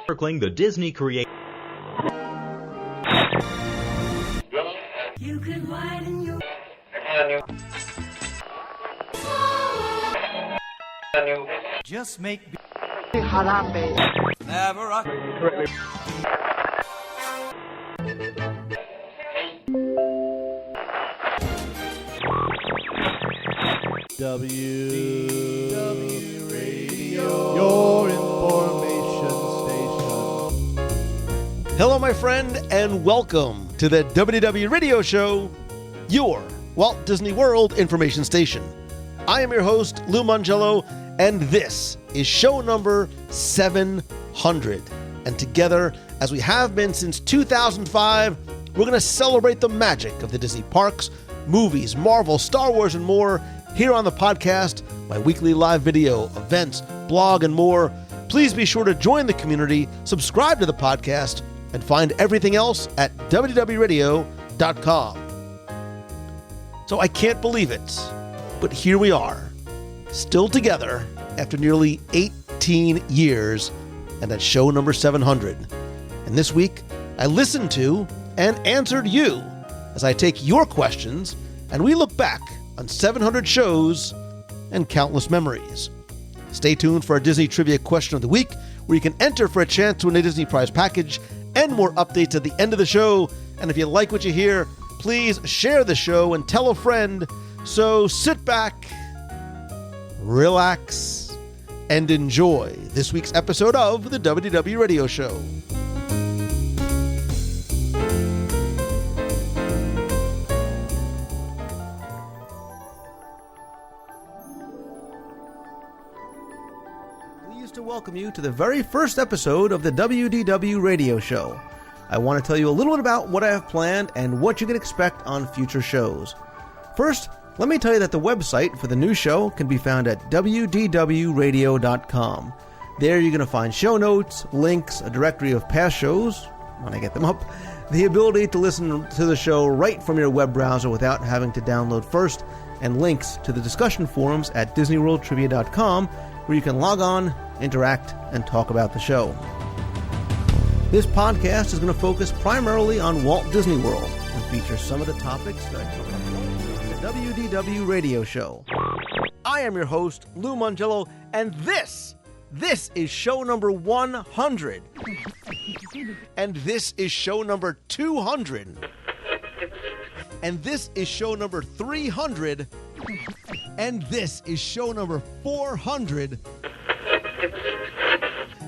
Circling the Disney creation. You can widen your Just make jalape. never a WDW Radio, your information station. Hello, my friend, and welcome to the WDW Radio Show, your Walt Disney World information station. I am your host, Lou Mangello, and this is show number 700. And together, as we have been since 2005, we're going to celebrate the magic of the Disney parks, movies, Marvel, Star Wars, and more here on the podcast, my weekly live video, events, blog, and more. Please be sure to join the community, subscribe to the podcast, and find everything else at WDWRadio.com. So I can't believe it, but here we are, still together after nearly 18 years, and at show number 700. And this week, I listened to and answered you as I take your questions and we look back on 700 shows and countless memories. Stay tuned for our Disney Trivia Question of the Week, where you can enter for a chance to win a Disney Prize package and more updates at the end of the show. And if you like what you hear, please share the show and tell a friend. So sit back, relax, and enjoy this week's episode of the WDW Radio Show. To welcome you to the very first episode of the WDW Radio Show. I want to tell you a little bit about what I have planned and what you can expect on future shows. First, let me tell you that the website for the new show can be found at WDWRadio.com. There you're going to find show notes, links, a directory of past shows, when I get them up, the ability to listen to the show right from your web browser without having to download first, and links to the discussion forums at DisneyWorldTrivia.com, where you can log on, interact, and talk about the show. This podcast is going to focus primarily on Walt Disney World and feature some of the topics that I cover on the WDW Radio Show. I am your host, Lou Mangello, and this is show number 100. And this is show number 200. And this is show number 300. And this is show number 400.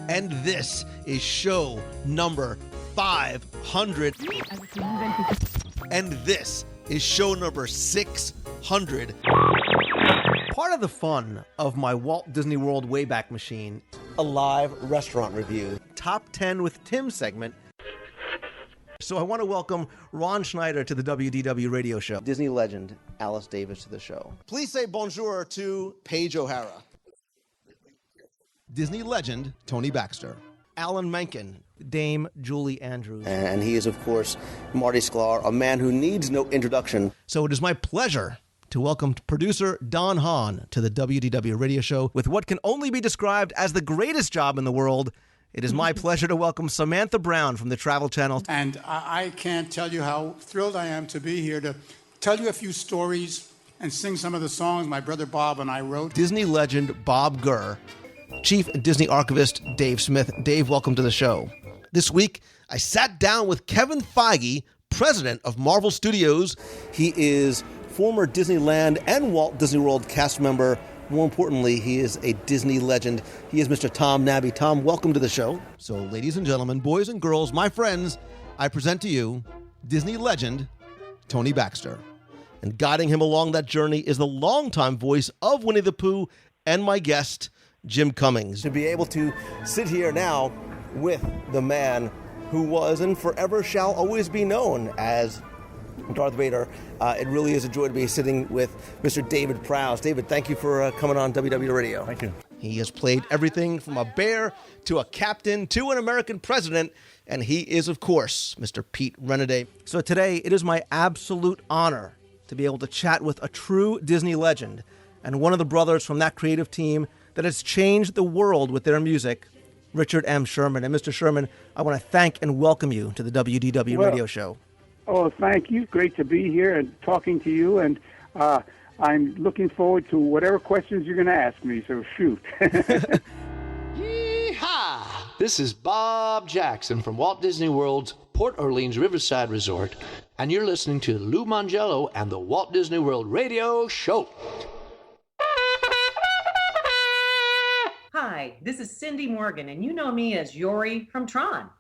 And this is show number 500. And this is show number 600. Part of the fun of my Walt Disney World Wayback Machine, a live restaurant review, Top 10 with Tim segment. So I want to welcome Ron Schneider to the WDW Radio Show. Disney legend Alice Davis to the show. Please say bonjour to Paige O'Hara. Disney legend Tony Baxter. Alan Menken. Dame Julie Andrews. And he is, of course, Marty Sklar, a man who needs no introduction. So it is my pleasure to welcome producer Don Hahn to the WDW Radio Show with what can only be described as the greatest job in the world. It is my pleasure to welcome Samantha Brown from the Travel Channel. And I can't tell you how thrilled I am to be here to tell you a few stories and sing some of the songs my brother Bob and I wrote. Disney legend Bob Gurr, Chief Disney Archivist Dave Smith. Dave, welcome to the show. This week, I sat down with Kevin Feige, president of Marvel Studios. He is former Disneyland and Walt Disney World cast member. More importantly, he is a Disney legend. He is Mr. Tom Nabby. Tom, welcome to the show. So, ladies and gentlemen, boys and girls, my friends, I present to you Disney legend Tony Baxter. And guiding him along that journey is the longtime voice of Winnie the Pooh and my guest, Jim Cummings. To be able to sit here now with the man who was and forever shall always be known as Darth Vader. It really is a joy to be sitting with Mr. David Prowse. David, thank you for coming on WW Radio. Thank you. He has played everything from a bear to a captain to an American president, and he is, of course, Mr. Pete Renaday. So today, it is my absolute honor to be able to chat with a true Disney legend and one of the brothers from that creative team that has changed the world with their music, Richard M. Sherman. And Mr. Sherman, I want to thank and welcome you to the WDW Radio Show. Oh, thank you. Great to be here and talking to you. And I'm looking forward to whatever questions you're going to ask me, so shoot. Yeehaw! This is Bob Jackson from Walt Disney World's Port Orleans Riverside Resort, and you're listening to Lou Mangello and the Walt Disney World Radio Show. Hi, this is Cindy Morgan, and you know me as Yori from Tron.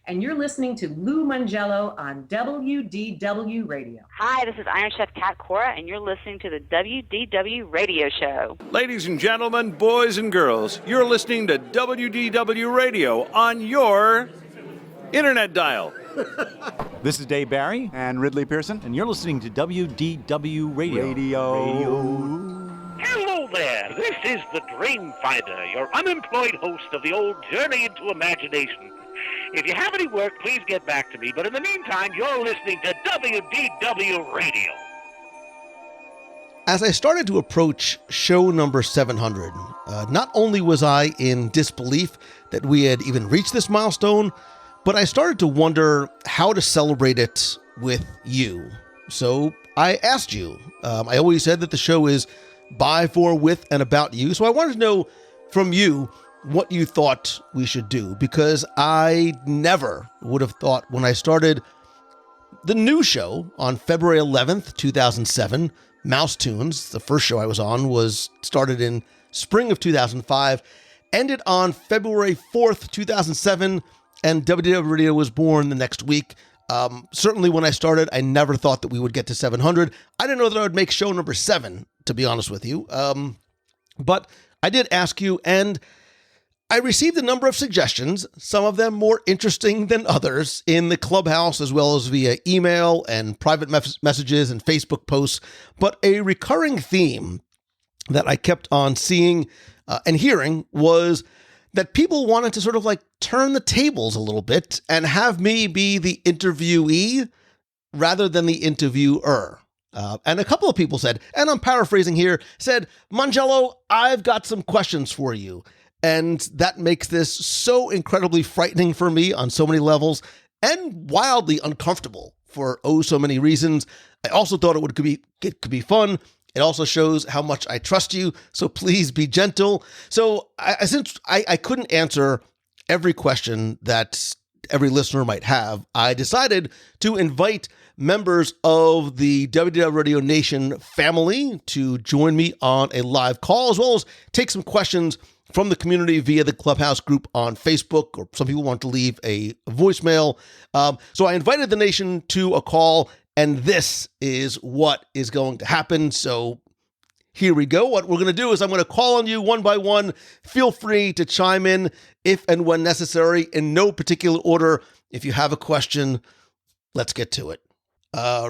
And you're listening to Lou Mangello on WDW Radio. Hi, this is Iron Chef Kat Cora, and you're listening to the WDW Radio Show. Ladies and gentlemen, boys and girls, you're listening to WDW Radio on your internet dial. This is Dave Barry and Ridley Pearson, and you're listening to WDW Radio. Hello there, this is the Dream Finder, your unemployed host of the old Journey into Imagination. If you have any work, please get back to me, but in the meantime, you're listening to WDW Radio. As I started to approach show number 700, not only was I in disbelief that we had even reached this milestone, but I started to wonder how to celebrate it with you. So I asked you. I always said that the show is by, for, with, and about you. So I wanted to know from you what you thought we should do, because I never would have thought when I started the new show on February 11th, 2007, Mouse Tunes, the first show I was on, was started in spring of 2005, ended on February 4th, 2007, and WDW Radio was born the next week. Certainly when I started, I never thought that we would get to 700. I didn't know that I would make show number 7, to be honest with you. But I did ask you, and I received a number of suggestions, some of them more interesting than others, in the Clubhouse as well as via email and private messages and Facebook posts. But a recurring theme that I kept on seeing and hearing was that people wanted to sort of like turn the tables a little bit and have me be the interviewee rather than the interviewer. And a couple of people said, and I'm paraphrasing here, said, Mangello, I've got some questions for you. And that makes this so incredibly frightening for me on so many levels and wildly uncomfortable for so many reasons. I also thought it could be fun. It also shows how much I trust you. So please be gentle. So since I couldn't answer every question that every listener might have, I decided to invite members of the WDW Radio Nation family to join me on a live call, as well as take some questions from the community via the Clubhouse group on Facebook, or some people want to leave a voicemail. So I invited the nation to a call, and this is what is going to happen. So here we go. What we're going to do is I'm going to call on you one by one. Feel free to chime in if and when necessary, in no particular order. If you have a question, let's get to it.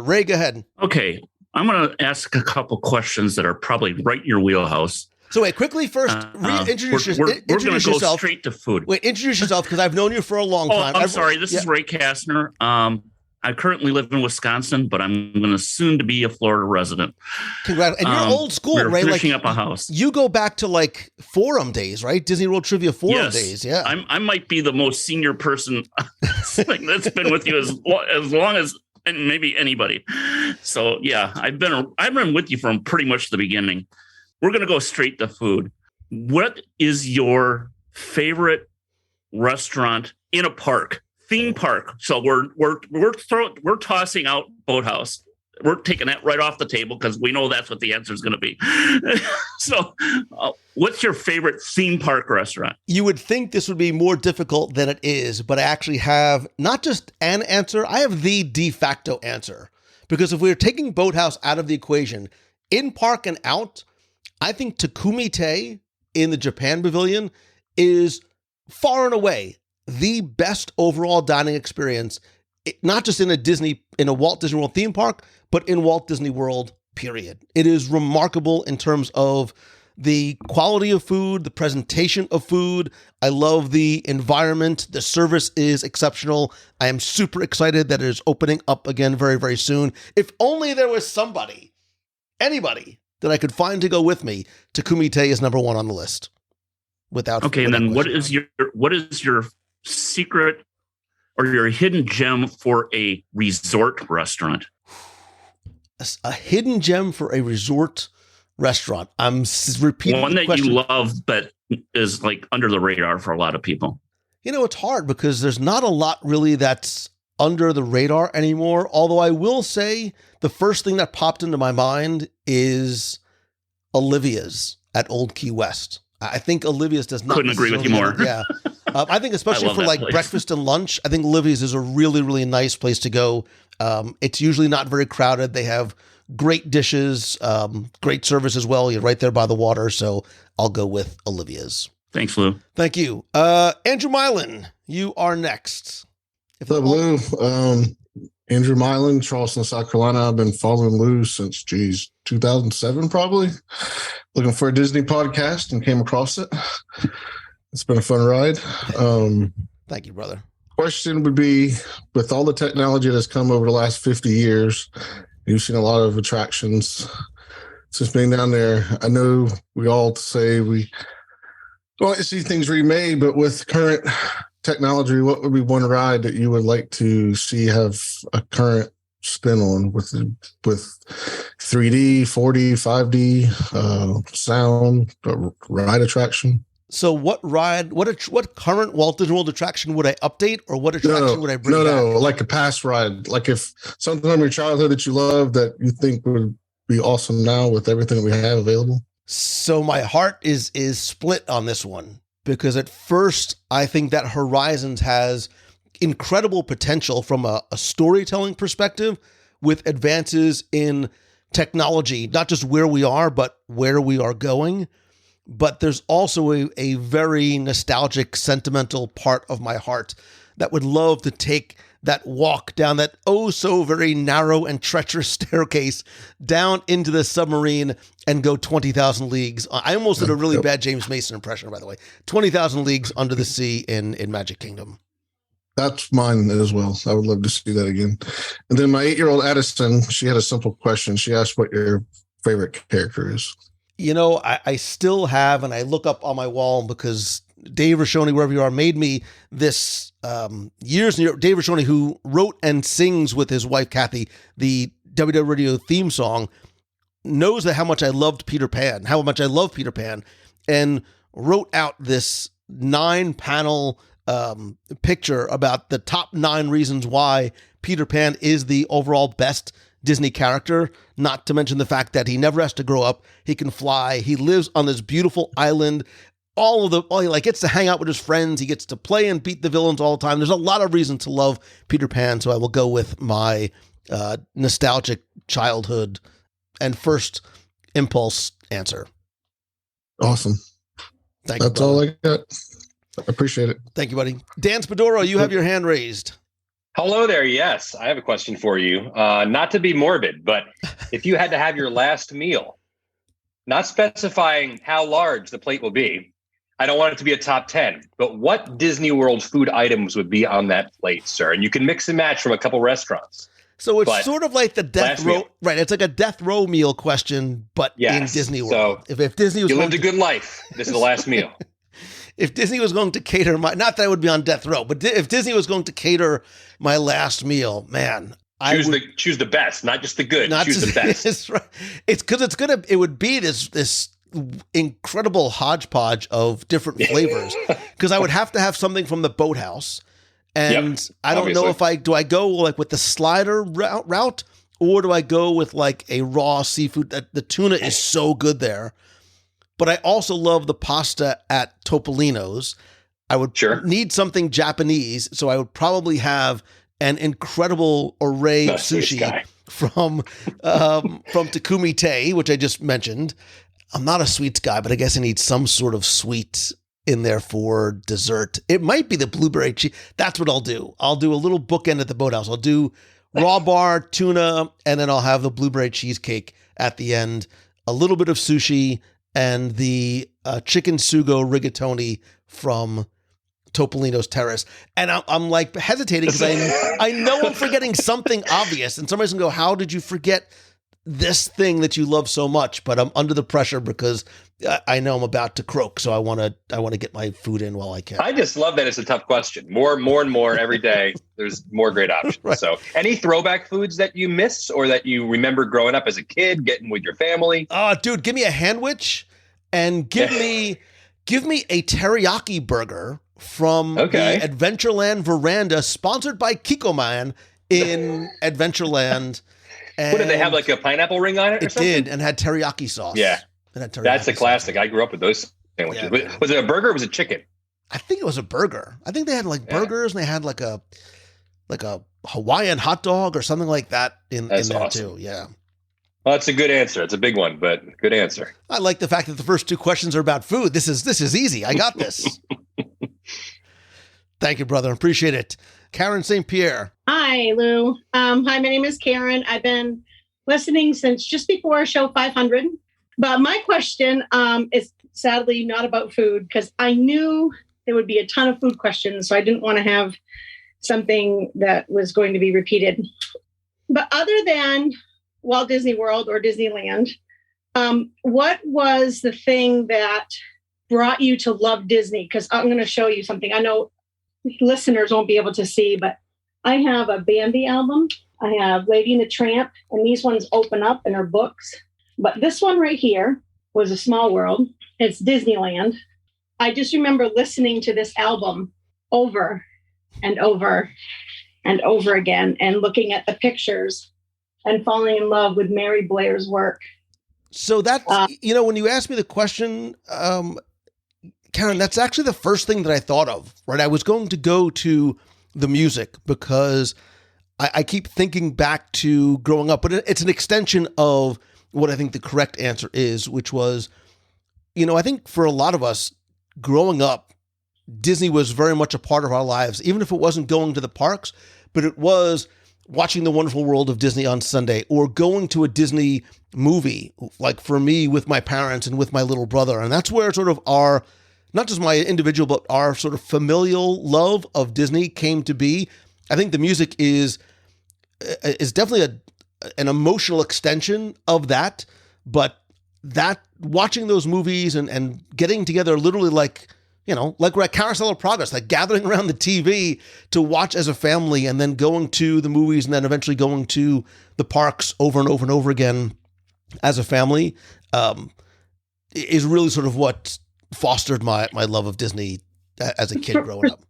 Ray, go ahead. Okay. I'm going to ask a couple questions that are probably right in your wheelhouse. So wait, quickly first, introduce yourself. We're going to go straight to food. Wait, introduce yourself, because I've known you for a long time. I'm sorry. This is Ray Kastner. I currently live in Wisconsin, but I'm going to soon to be a Florida resident. Congrats. And you're old school, we're right? Finishing up a house. You go back to like forum days, right? Disney World Trivia forum days. Yeah. I might be the most senior person that's been with you as long as and maybe anybody. So yeah, I've been with you from pretty much the beginning. We're going to go straight to food. What is your favorite restaurant in a park, theme park? So we're tossing out Boathouse. We're taking that right off the table because we know that's what the answer is going to be. So what's your favorite theme park restaurant? You would think this would be more difficult than it is, but I actually have not just an answer, I have the de facto answer. Because if we're taking Boathouse out of the equation, in park and out, I think Takumite in the Japan Pavilion is far and away the best overall dining experience, not just in a Walt Disney World theme park, but in Walt Disney World, period. It is remarkable in terms of the quality of food, the presentation of food. I love the environment. The service is exceptional. I am super excited that it is opening up again very, very soon. If only there was anybody that I could find to go with me, Takumite is number one on the list. without. Okay, and then what is your secret or your hidden gem for a resort restaurant? A hidden gem for a resort restaurant. I'm repeating one that question. You love, but is like under the radar for a lot of people. You know, it's hard because there's not a lot really that's under the radar anymore. Although I will say the first thing that popped into my mind is Olivia's at Old Key West. I think Olivia's does not. Couldn't agree with you more. Yeah. I think especially for like breakfast and lunch, I think Olivia's is a really, really nice place to go. It's usually not very crowded. They have great dishes, great service as well. You're right there by the water. So I'll go with Olivia's. Thanks, Lou. Thank you. Andrew Milan, you are next. What's up, Lou? Andrew Milan, Charleston, South Carolina. I've been following Lou since, 2007 probably. Looking for a Disney podcast and came across it. It's been a fun ride. Thank you, brother. Question would be, with all the technology that's come over the last 50 years, you've seen a lot of attractions. Since being down there, I know we all say we want to see things remade, but with current technology, what would be one ride that you would like to see have a current spin on with 3D, 4D, 5D, sound, ride attraction? So what ride, what current Walt Disney World attraction would I update, or what attraction would I bring back? No, like a past ride. Like if something from your childhood that you love that you think would be awesome now with everything that we have available. So my heart is split on this one, because at first I think that Horizons has incredible potential from a storytelling perspective with advances in technology, not just where we are, but where we are going. But there's also a very nostalgic, sentimental part of my heart that would love to take that walk down that oh so very narrow and treacherous staircase down into the submarine and go 20,000 leagues. I almost did a really bad James Mason impression, by the way. 20,000 leagues under the sea in Magic Kingdom. That's mine as well. I would love to see that again. And then my 8-year-old Addison, she had a simple question. She asked what your favorite character is. You know, I still have, and I look up on my wall because Dave Rashoni, wherever you are, made me this years and years. Dave Rashoni, who wrote and sings with his wife, Kathy, the WDW Radio theme song, knows that how much I loved Peter Pan, how much I love Peter Pan, and wrote out this 9-panel picture about the top 9 reasons why Peter Pan is the overall best Disney character, not to mention the fact that he never has to grow up. He can fly. He lives on this beautiful island. He gets to hang out with his friends. He gets to play and beat the villains all the time. There's a lot of reason to love Peter Pan. So I will go with my nostalgic childhood and first impulse answer. Awesome. Thank you. That's all I got. I appreciate it. Thank you, buddy. Dan Spadoro, you have your hand raised. Hello there. Yes, I have a question for you. Not to be morbid, but if you had to have your last meal, not specifying how large the plate will be, I don't want it to be a top 10, but what Disney World food items would be on that plate, sir? And you can mix and match from a couple restaurants. So it's sort of like the death row, right? It's like a death row meal question, but in Disney World. So if Disney was you lived a good life, this is the last meal. If Disney was going to cater not that I would be on death row, but if Disney was going to cater my last meal, man, choose the best, not just the good. Choose the best. It's right. It's because it would be this incredible hodgepodge of different flavors. Because I would have to have something from the boathouse, and I don't know if I go like with the slider route, or do I go with like a raw seafood? The tuna is so good there. But I also love the pasta at Topolino's. I would need something Japanese, so I would probably have an incredible array of sushi from Takumi Tei, which I just mentioned. I'm not a sweets guy, but I guess I need some sort of sweet in there for dessert. It might be the blueberry cheese. That's what I'll do. I'll do a little bookend at the boathouse. I'll do raw bar, tuna, and then I'll have the blueberry cheesecake at the end. A little bit of sushi, and the chicken sugo rigatoni from Topolino's Terrace. And I'm like hesitating because I know I'm forgetting something obvious. And somebody's going to go, how did you forget this thing that you love so much, but I'm under the pressure because I know I'm about to croak, so I want to get my food in while I can. I just love that it's a tough question. More and more every day. There's more great options. Right. So, any throwback foods that you miss or that you remember growing up as a kid, getting with your family? Oh, dude, give me a handwich and give me a teriyaki burger from the Adventureland Veranda, sponsored by Kikoman in Adventureland. And what did they have, like a pineapple ring on it? Or something? Did, and had teriyaki sauce. Yeah, that's a classic. Sauce. I grew up with those sandwiches. Yeah. Was it a burger or was it chicken? I think it was a burger. I think they had like burgers and they had like a Hawaiian hot dog or something like that in there awesome. too. Yeah. Well, that's a good answer. It's a big one, but good answer. I like the fact that the first two questions are about food. This is easy. I got this. Thank you, brother. Appreciate it. Karen St. Pierre. Hi, Lou. Hi, my name is Karen. I've been listening since just before show 500. But my question is sadly not about food because I knew there would be a ton of food questions. So I didn't want to have something that was going to be repeated. But other than Walt Disney World or Disneyland, what was the thing that brought you to love Disney? Because I'm going to show you something. I know listeners won't be able to see, but I have a Bambi album. I have Lady and the Tramp, and these ones open up and are books. But this one right here was A Small World. It's Disneyland. I just remember listening to this album over and over and over again and looking at the pictures and falling in love with Mary Blair's work. So that, when you asked me the question, Karen, that's actually the first thing that I thought of, right? I was going to go to the music because I keep thinking back to growing up, but it's an extension of what I think the correct answer is, which was, I think for a lot of us growing up, Disney was very much a part of our lives, even if it wasn't going to the parks, but it was watching The Wonderful World of Disney on Sunday or going to a Disney movie, like for me with my parents and with my little brother. And that's where sort of our, not just my individual, but our sort of familial love of Disney came to be. I think the music is definitely an emotional extension of that, but that watching those movies and getting together literally like we're at Carousel of Progress, like gathering around the TV to watch as a family and then going to the movies and then eventually going to the parks over and over and over again as a family is really sort of what fostered my love of Disney as a kid growing up.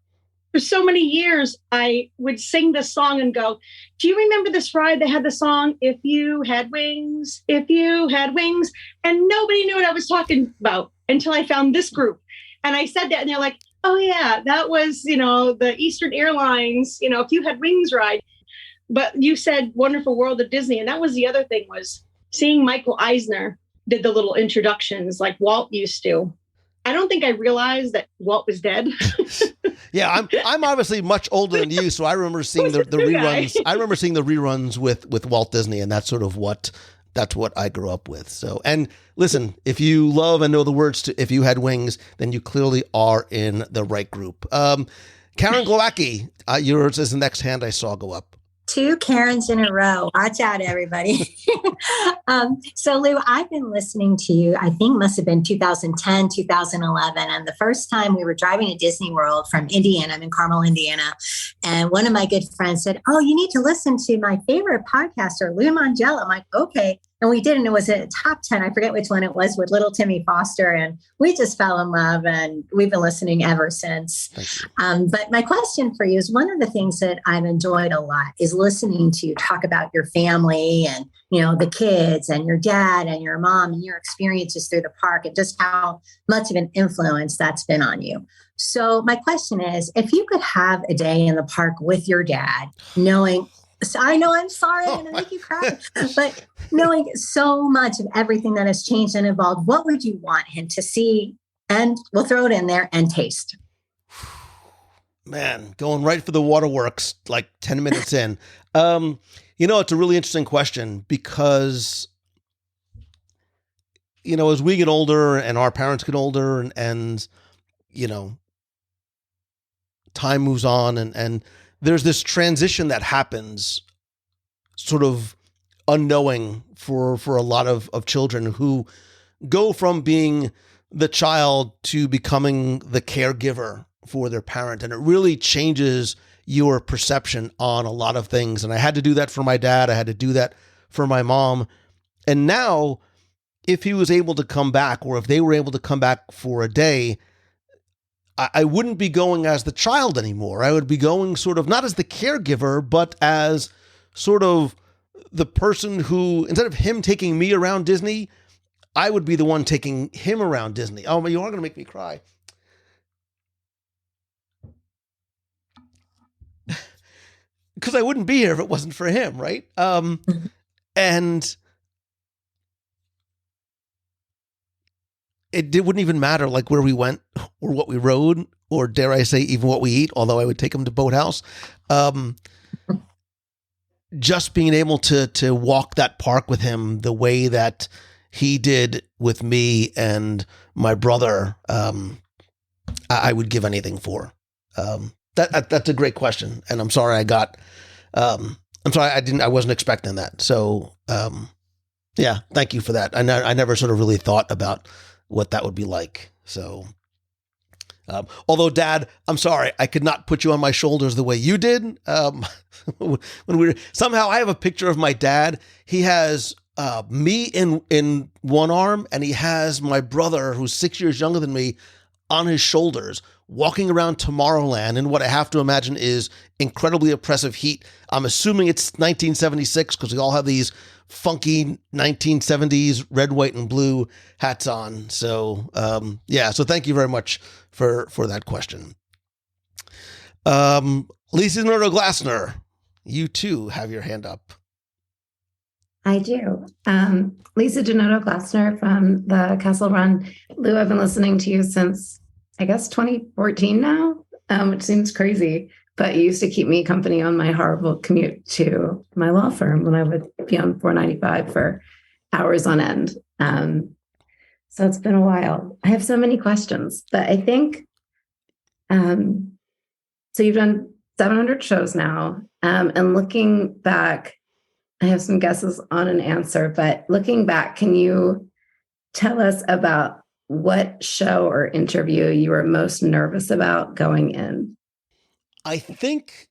For so many years, I would sing this song and go, do you remember this ride that had the song, If You Had Wings, If You Had Wings? And nobody knew what I was talking about until I found this group. And I said that and they're like, oh yeah, that was, the Eastern Airlines, If You Had Wings ride. But you said Wonderful World of Disney. And that was the other thing was seeing Michael Eisner did the little introductions like Walt used to. I don't think I realized that Walt was dead. Yeah, I'm obviously much older than you, so I remember seeing the reruns. I remember seeing the reruns with Walt Disney, and that's sort of what I grew up with. So, and listen, if you love and know the words to "If You Had Wings," then you clearly are in the right group. Karen Glowacki, yours is the next hand I saw go up. 2 Karens in a row. Watch out, everybody. So, Lou, I've been listening to you, I think must have been 2010, 2011. And the first time we were driving to Disney World from Indiana, I'm in Carmel, Indiana. And one of my good friends said, oh, you need to listen to my favorite podcaster, Lou Mangello. I'm like, okay. And we did, and it was a top 10. I forget which one it was with little Timmy Foster. And we just fell in love, and we've been listening ever since. But my question for you is, one of the things that I've enjoyed a lot is listening to you talk about your family and, the kids and your dad and your mom and your experiences through the park and just how much of an influence that's been on you. So my question is, if you could have a day in the park with your dad, knowing, I know, I'm sorry, I'm going to make you cry, but knowing so much of everything that has changed and evolved, what would you want him to see? And we'll throw it in there and taste. Man, going right for the waterworks, like 10 minutes in. It's a really interesting question because, as we get older and our parents get older and time moves on and there's this transition that happens sort of unknowing for a lot of children who go from being the child to becoming the caregiver for their parent. And it really changes your perception on a lot of things. And I had to do that for my dad. I had to do that for my mom. And now, if he was able to come back, or if they were able to come back for a day, I wouldn't be going as the child anymore. I would be going sort of not as the caregiver, but as sort of the person who, instead of him taking me around Disney, I would be the one taking him around Disney. Oh, you are going to make me cry. Because I wouldn't be here if it wasn't for him, right? And it wouldn't even matter like where we went or what we rode, or dare I say even what we eat, although I would take him to Boathouse. Just being able to walk that park with him the way that he did with me and my brother, I would give anything for. That's a great question. And I'm sorry I wasn't expecting that. So, yeah, thank you for that. I never sort of really thought about what that would be like. So, although Dad, I'm sorry, I could not put you on my shoulders the way you did. Somehow I have a picture of my dad. He has me in one arm, and he has my brother, who's 6 years younger than me, on his shoulders, walking around Tomorrowland in what I have to imagine is incredibly oppressive heat. I'm assuming it's 1976 because we all have these funky 1970s red, white, and blue hats on. So, yeah. So thank you very much for that question. Lisa Noto Glassner, you too have your hand up. I do. Lisa Donato Glassner from the Castle Run. Lou, I've been listening to you since, I guess, 2014 now, which seems crazy, but you used to keep me company on my horrible commute to my law firm when I would be on 495 for hours on end. So it's been a while. I have so many questions, but I think, so you've done 700 shows now, and looking back, I have some guesses on an answer, but looking back, can you tell us about what show or interview you were most nervous about going in? I think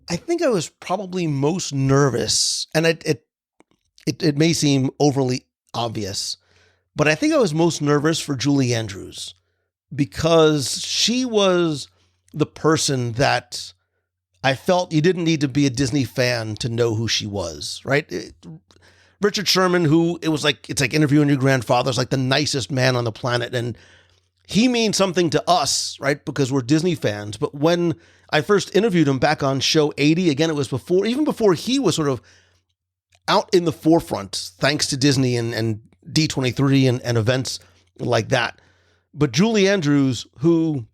I was probably most nervous, and it may seem overly obvious, but I think I was most nervous for Julie Andrews, because she was the person that I felt you didn't need to be a Disney fan to know who she was, right? Richard Sherman, it's like interviewing your grandfather, is like the nicest man on the planet. And he means something to us, right? Because we're Disney fans. But when I first interviewed him back on show 80, again, it was even before he was sort of out in the forefront, thanks to Disney and D23 and events like that. But Julie Andrews, who,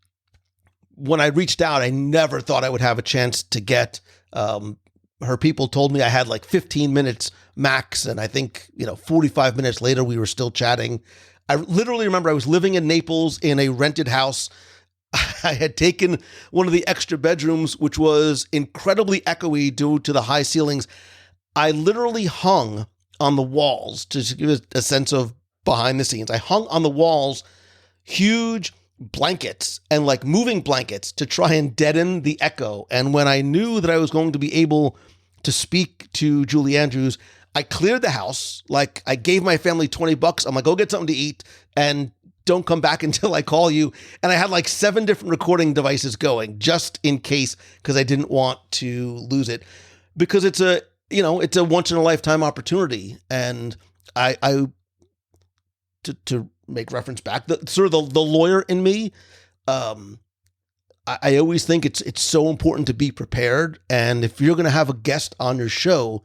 when I reached out, I never thought I would have a chance to get. Her people told me I had like 15 minutes max. And I think, 45 minutes later, we were still chatting. I literally remember I was living in Naples in a rented house. I had taken one of the extra bedrooms, which was incredibly echoey due to the high ceilings. I literally hung on the walls, to give a sense of behind the scenes. I hung on the walls huge blankets and like moving blankets to try and deaden the echo. And when I knew that I was going to be able to speak to Julie Andrews, I cleared the house. Like, I gave my family $20. I'm like, go get something to eat and don't come back until I call you. And I had like 7 different recording devices going just in case, because I didn't want to lose it, because it's a once in a lifetime opportunity. And to make reference back, the lawyer in me, I always think it's so important to be prepared. And if you're going to have a guest on your show,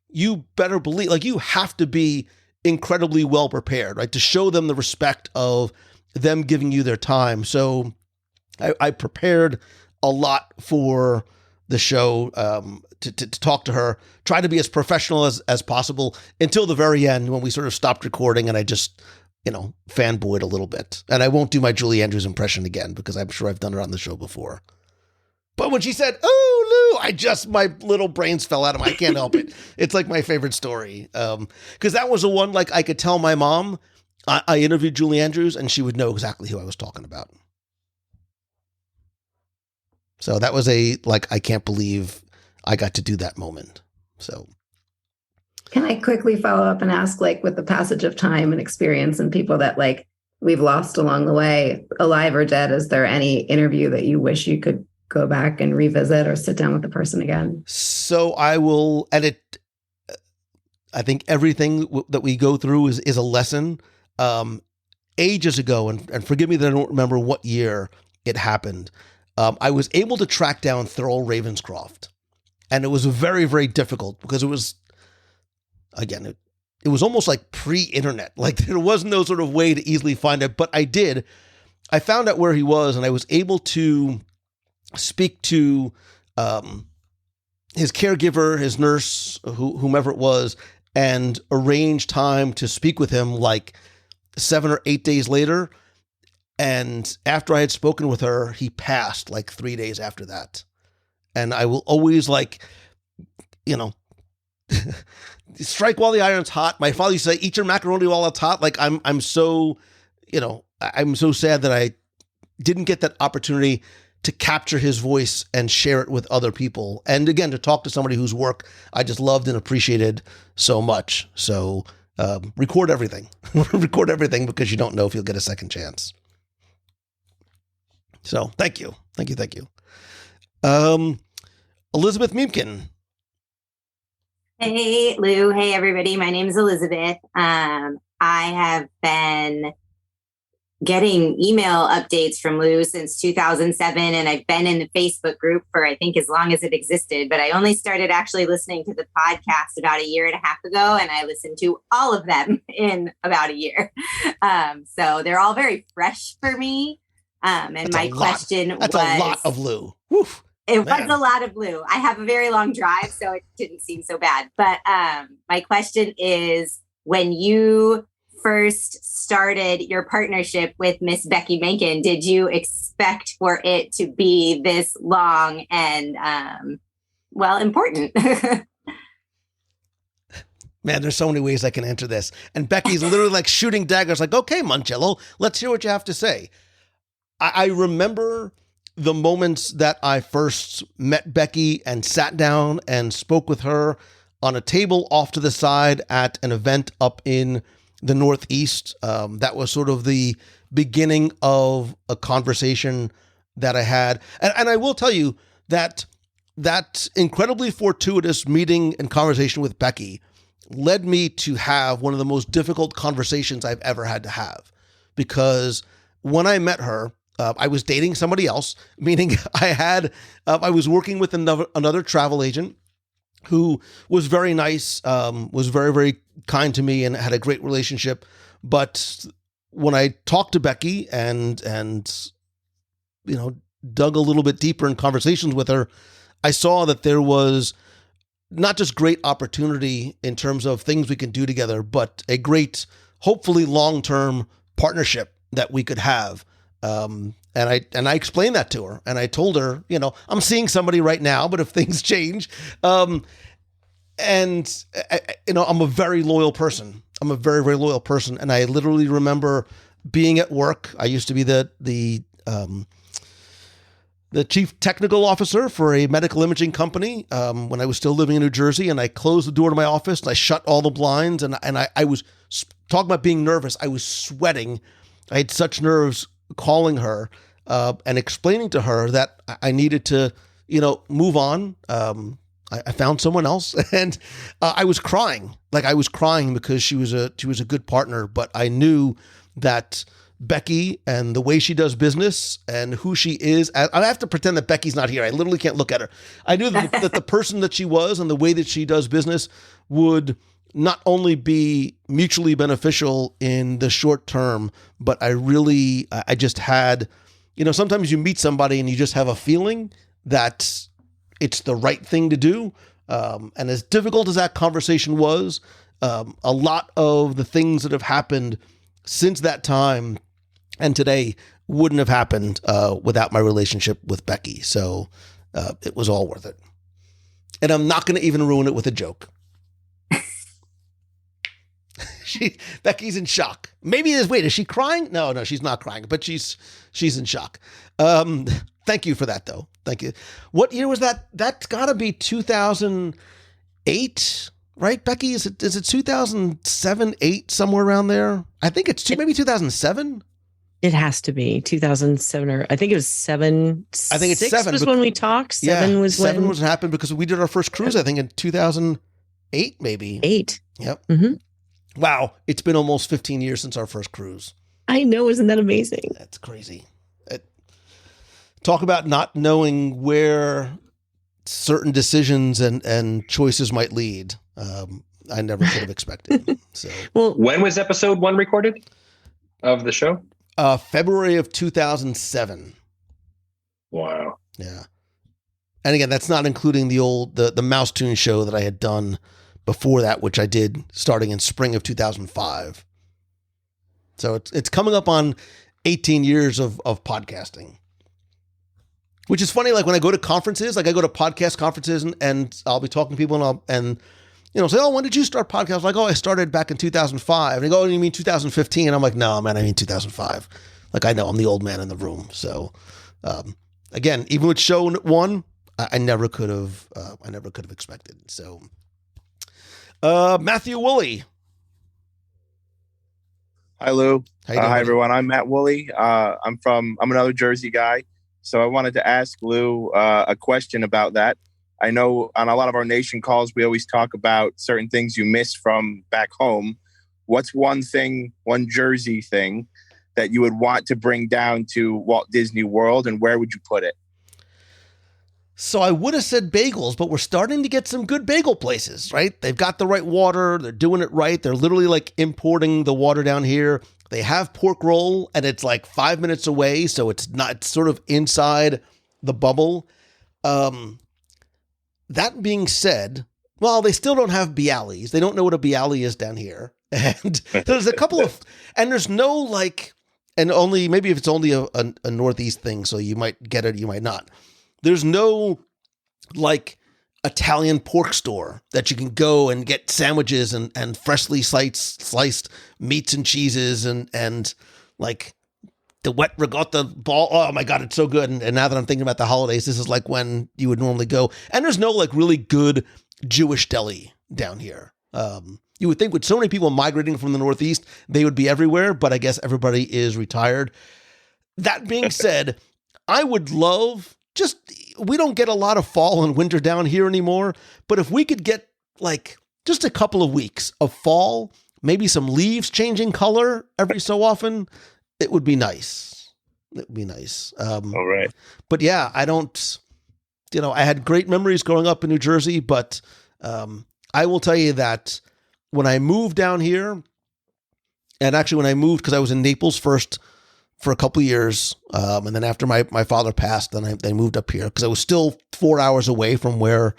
you better believe, like, you have to be incredibly well prepared, right? To show them the respect of them giving you their time. So I prepared a lot for the show, to talk to her, try to be as professional as possible until the very end, when we sort of stopped recording and I just, fanboyed a little bit. And I won't do my Julie Andrews impression again, because I'm sure I've done it on the show before. But when she said, "Oh, Lou," my little brains fell out of my, I can't help it. It's like my favorite story. Because that was the one, like, I could tell my mom, I interviewed Julie Andrews, and she would know exactly who I was talking about. So that was I can't believe I got to do that moment. So. Can I quickly follow up and ask, like, with the passage of time and experience and people that, like, we've lost along the way, alive or dead, is there any interview that you wish you could go back and revisit or sit down with the person again? So I will edit. I think everything that we go through is a lesson. Ages ago, and forgive me that I don't remember what year it happened, I was able to track down Thurl Ravenscroft. And it was very, very difficult because it was, again, it was almost like pre-internet. Like, there was no sort of way to easily find it, but I did. I found out where he was, and I was able to speak to his caregiver, his nurse, whomever it was, and arrange time to speak with him like 7 or 8 days later. And after I had spoken with her, he passed like 3 days after that. And I will always, like, strike while the iron's hot. My father used to say, eat your macaroni while it's hot. Like, I'm so sad that I didn't get that opportunity to capture his voice and share it with other people. And again, to talk to somebody whose work I just loved and appreciated so much. So record everything. Record everything, because you don't know if you'll get a second chance. So thank you. Thank you. Elizabeth Meemkin. Hey, Lou. Hey, everybody. My name is Elizabeth. I have been getting email updates from Lou since 2007, and I've been in the Facebook group for, I think, as long as it existed, but I only started actually listening to the podcast about a year and a half ago, and I listened to all of them in about a year. So they're all very fresh for me. And my question was... That's a lot of Lou. Woof. It was a lot of Lou. I have a very long drive, so it didn't seem so bad. But my question is, when you first started your partnership with Miss Becky Menken, did you expect for it to be this long and, important? Man, there's so many ways I can answer this. And Becky's literally like shooting daggers, like, okay, Mongello, let's hear what you have to say. I remember the moments that I first met Becky and sat down and spoke with her on a table off to the side at an event up in the Northeast. That was sort of the beginning of a conversation that I had. And I will tell you that incredibly fortuitous meeting and conversation with Becky led me to have one of the most difficult conversations I've ever had to have. Because when I met her, I was dating somebody else, meaning I was working with another travel agent who was very nice, was very, very kind to me and had a great relationship. But when I talked to Becky and dug a little bit deeper in conversations with her, I saw that there was not just great opportunity in terms of things we can do together, but a great, hopefully long-term partnership that we could have. And I explained that to her, and I told her, I'm seeing somebody right now, but if things change, I'm a very loyal person. I'm a very, very loyal person. And I literally remember being at work. I used to be the chief technical officer for a medical imaging company when I was still living in New Jersey, and I closed the door to my office and I shut all the blinds, and I was talking about being nervous. I was sweating. I had such nerves calling her and explaining to her that I needed to, move on. I found someone else, and I was crying. Like, I was crying because she was a good partner, but I knew that Becky and the way she does business and who she is. I have to pretend that Becky's not here. I literally can't look at her. I knew that the person that she was and the way that she does business would not only be mutually beneficial in the short term, but I just had, sometimes you meet somebody and you just have a feeling that it's the right thing to do. And as difficult as that conversation was, a lot of the things that have happened since that time and today wouldn't have happened without my relationship with Becky. So It was all worth it. And I'm not going to even ruin it with a joke. Becky's in shock. Wait, is she crying? No, she's not crying, but she's in shock. Thank you for that, though. Thank you. What year was that? That's got to be 2008, right, Becky? Is it 2007, 8, somewhere around there? I think it's maybe 2007. It has to be 2007, or I think it was 7. I think it's 6 7 was when we talked. 7 was when 7 was what happened because we did our first cruise. I think in 2008, maybe 8. Yep. Mm-hmm. Wow, it's been almost 15 years since our first cruise. I know, isn't that amazing? That's crazy. Talk about not knowing where certain decisions and choices might lead. I never could have expected. So, well, when was episode 1 recorded of the show? February of 2007. Wow. Yeah. And again, that's not including the Mouse Tune show that I had done before that, which I did starting in spring of 2005. So it's coming up on 18 years of podcasting, which is funny. Like when I go to conferences, like I go to podcast conferences and I'll be talking to people and say, oh, when did you start podcast? I'm like, oh, I started back in 2005. And they go, oh, you mean 2015? I'm like, no, man, I mean 2005. Like I know I'm the old man in the room. So again, even with show 1, I never could have expected. So Matthew Woolley. Hi, Lou. Hi, everyone. I'm Matt Woolley. I'm another Jersey guy. So I wanted to ask Lou a question about that. I know on a lot of our nation calls, we always talk about certain things you miss from back home. What's one Jersey thing that you would want to bring down to Walt Disney World, and where would you put it? So I would have said bagels, but we're starting to get some good bagel places, right? They've got the right water. They're doing it right. They're literally like importing the water down here. They have pork roll and it's like 5 minutes away. So it's sort of inside the bubble. That being said, well, they still don't have bialys. They don't know what a bialy is down here. And there's a couple of, and there's no like, and only, maybe if it's only a Northeast thing, so you might get it, you might not. There's no like Italian pork store that you can go and get sandwiches and freshly sliced meats and cheeses and like the wet ricotta ball. Oh my God, it's so good. And now that I'm thinking about the holidays, this is like when you would normally go. And there's no like really good Jewish deli down here. You would think with so many people migrating from the Northeast, they would be everywhere, but I guess everybody is retired. That being said, I would love we don't get a lot of fall and winter down here anymore, but if we could get like just a couple of weeks of fall, maybe some leaves changing color every so often, it would be nice. It would be nice. All right. But yeah, I don't, I had great memories growing up in New Jersey, but I will tell you that when I moved down here, and actually when I moved, because I was in Naples first for a couple of years, and then after my father passed, then they moved up here because I was still 4 hours away from where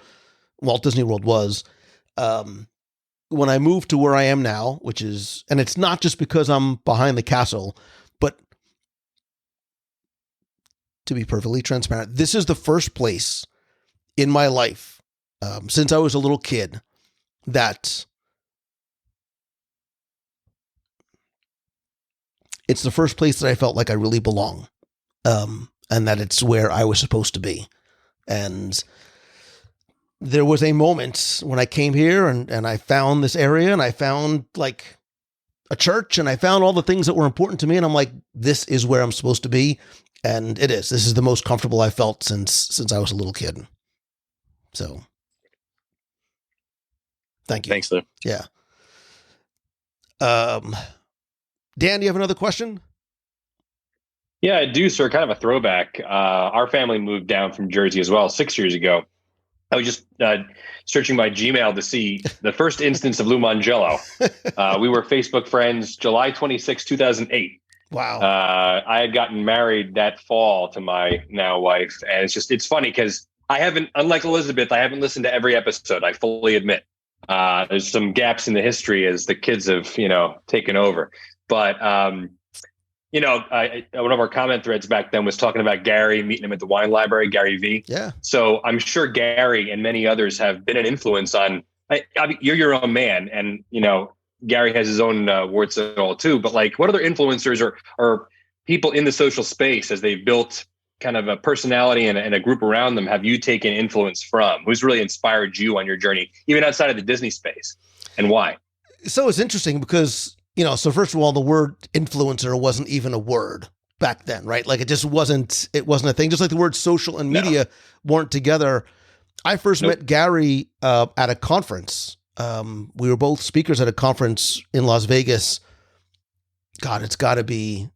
Walt Disney World was. When I moved to where I am now, which is, and it's not just because I'm behind the castle, but to be perfectly transparent, this is the first place in my life since I was a little kid that it's the first place that I felt like I really belong, and that it's where I was supposed to be. And there was a moment when I came here and I found this area and I found like a church and I found all the things that were important to me. And I'm like, this is where I'm supposed to be. And it is. This is the most comfortable I felt since I was a little kid. So thank you. Thanks, Lou. Yeah. Dan, do you have another question? Yeah, I do, sir. Kind of a throwback. Our family moved down from Jersey as well 6 years ago. I was just searching my Gmail to see the first instance of Lou Mangello. We were Facebook friends July 26, 2008. Wow. I had gotten married that fall to my now wife. And it's funny because unlike Elizabeth, I haven't listened to every episode. I fully admit. There's some gaps in the history as the kids have, taken over. But One of our comment threads back then was talking about Gary, meeting him at the wine library, Gary V. Yeah. So I'm sure Gary and many others have been an influence on. You're your own man, and Gary has his own warts and all too. But like, what other influencers or people in the social space, as they've built kind of a personality and a group around them, have you taken influence from? Who's really inspired you on your journey, even outside of the Disney space, and why? So it's interesting because, so first of all, the word influencer wasn't even a word back then, right? Like it wasn't a thing. Just like the word social and media weren't together. I first met Gary at a conference. We were both speakers at a conference in Las Vegas. God, it's got to be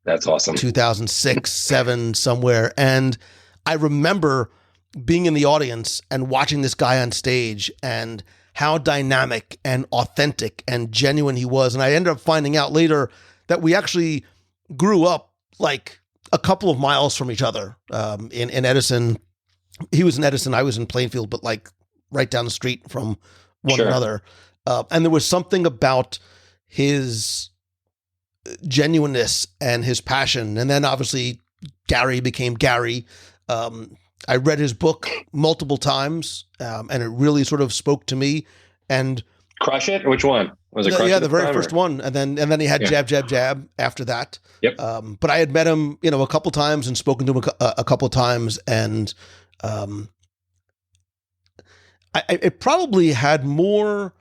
That's awesome. 2006, 7, somewhere. And I remember being in the audience and watching this guy on stage and how dynamic and authentic and genuine he was. And I ended up finding out later that we actually grew up like a couple of miles from each other in Edison. He was in Edison, I was in Plainfield, but like right down the street from one another. And there was something about his genuineness and his passion. And then obviously Gary became Gary. I read his book multiple times, and it really sort of spoke to me. And Crush It? Which one? Was it Crush It? Yeah, the very first one. And then he had Jab, Jab, Jab after that. Yep. But I had met him, a couple times and spoken to him a couple times. And it probably had more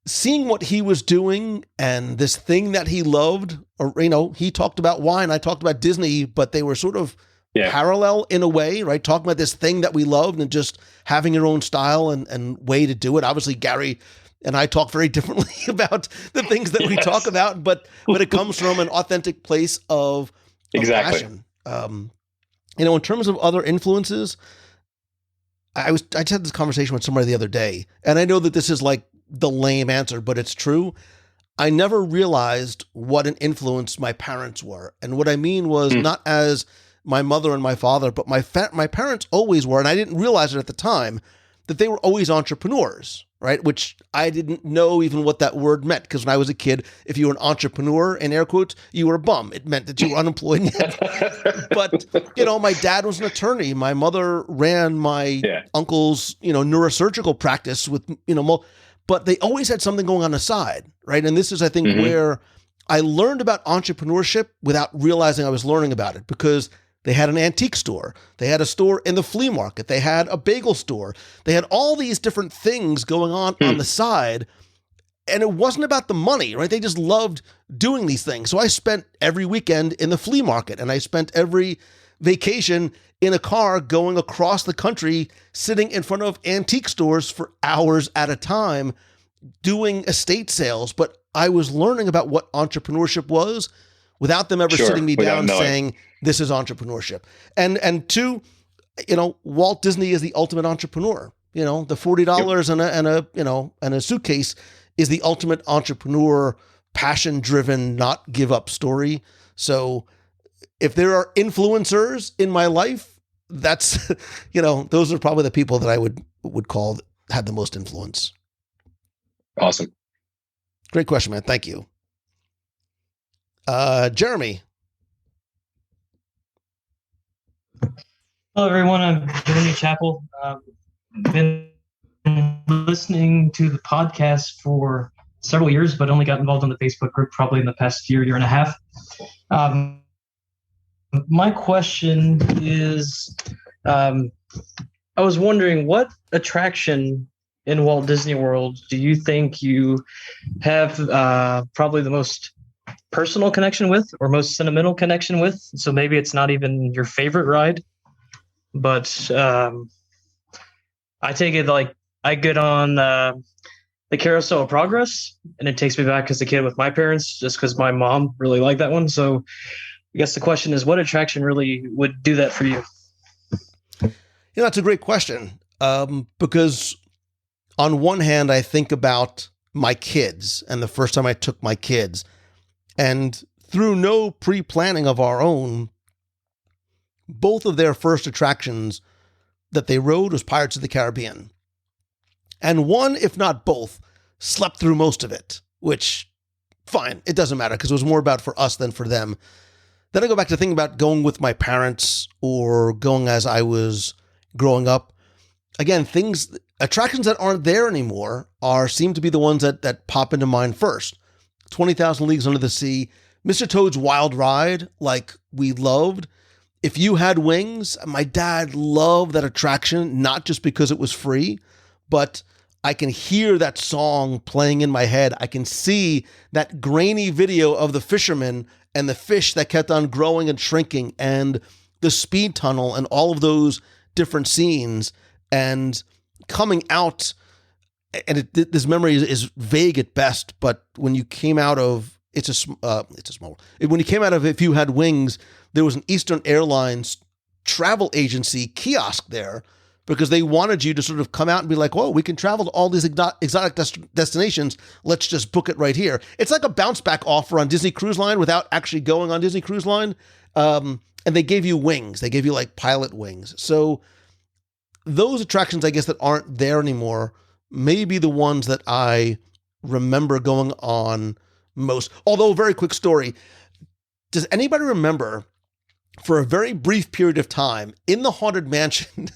seeing what he was doing and this thing that he loved, or, he talked about wine, I talked about Disney, but they were sort of parallel in a way, right? Talking about this thing that we loved and just having your own style and way to do it. Obviously, Gary and I talk very differently about the things that we talk about, but it comes from an authentic place of passion. In terms of other influences, I just had this conversation with somebody the other day, and I know that this is like the lame answer, but it's true. I never realized what an influence my parents were. And what I mean was not as my mother and my father, but my parents always were, and I didn't realize it at the time, that they were always entrepreneurs, right? Which I didn't know even what that word meant, because when I was a kid, if you were an entrepreneur, in air quotes, you were a bum. It meant that you were unemployed. But, my dad was an attorney. My mother ran my uncle's, neurosurgical practice with, but they always had something going on the side, right? And this is, I think, where I learned about entrepreneurship without realizing I was learning about it, because they had an antique store. They had a store in the flea market. They had a bagel store. They had all these different things going on the side. And it wasn't about the money, right? They just loved doing these things. So I spent every weekend in the flea market, and I spent every vacation in a car going across the country, sitting in front of antique stores for hours at a time, doing estate sales. But I was learning about what entrepreneurship was without them ever sitting me down saying, this is entrepreneurship. And two, Walt Disney is the ultimate entrepreneur. The $40 and a suitcase is the ultimate entrepreneur, passion-driven, not give up story. So if there are influencers in my life, that's, those are probably the people that I would call had the most influence. Awesome. Great question, man. Thank you. Jeremy. Hello, everyone. I'm Jeremy Chappell. Been listening to the podcast for several years, but only got involved in the Facebook group probably in the past year and a half. My question is, I was wondering, what attraction in Walt Disney World do you think you have probably the most personal connection with, or most sentimental connection with? So maybe it's not even your favorite ride, but I take it like I get on the Carousel of Progress, and it takes me back as a kid with my parents, just because my mom really liked that one. So I guess the question is, what attraction really would do that for you? That's a great question, because on one hand, I think about my kids and the first time I took my kids, and through no pre-planning of our own, both of their first attractions that they rode was Pirates of the Caribbean. And one, if not both, slept through most of it, which fine. It doesn't matter because it was more about for us than for them. Then I go back to thinking about going with my parents or going as I was growing up. Again, attractions that aren't there anymore seem to be the ones that pop into mind first. 20,000 Leagues Under the Sea, Mr. Toad's Wild Ride, like we loved. If You Had Wings, my dad loved that attraction, not just because it was free, but I can hear that song playing in my head. I can see that grainy video of the fisherman and the fish that kept on growing and shrinking and the speed tunnel and all of those different scenes and coming out. And this memory is vague at best, but when you came out of when you came out of If You Had Wings, there was an Eastern Airlines travel agency kiosk there because they wanted you to sort of come out and be like, whoa, we can travel to all these exotic destinations. Let's just book it right here. It's like a bounce back offer on Disney Cruise Line without actually going on Disney Cruise Line. And they gave you wings. They gave you like pilot wings. So those attractions, I guess, that aren't there anymore may be the ones that I remember going on most. Although, very quick story. Does anybody remember for a very brief period of time in the Haunted Mansion,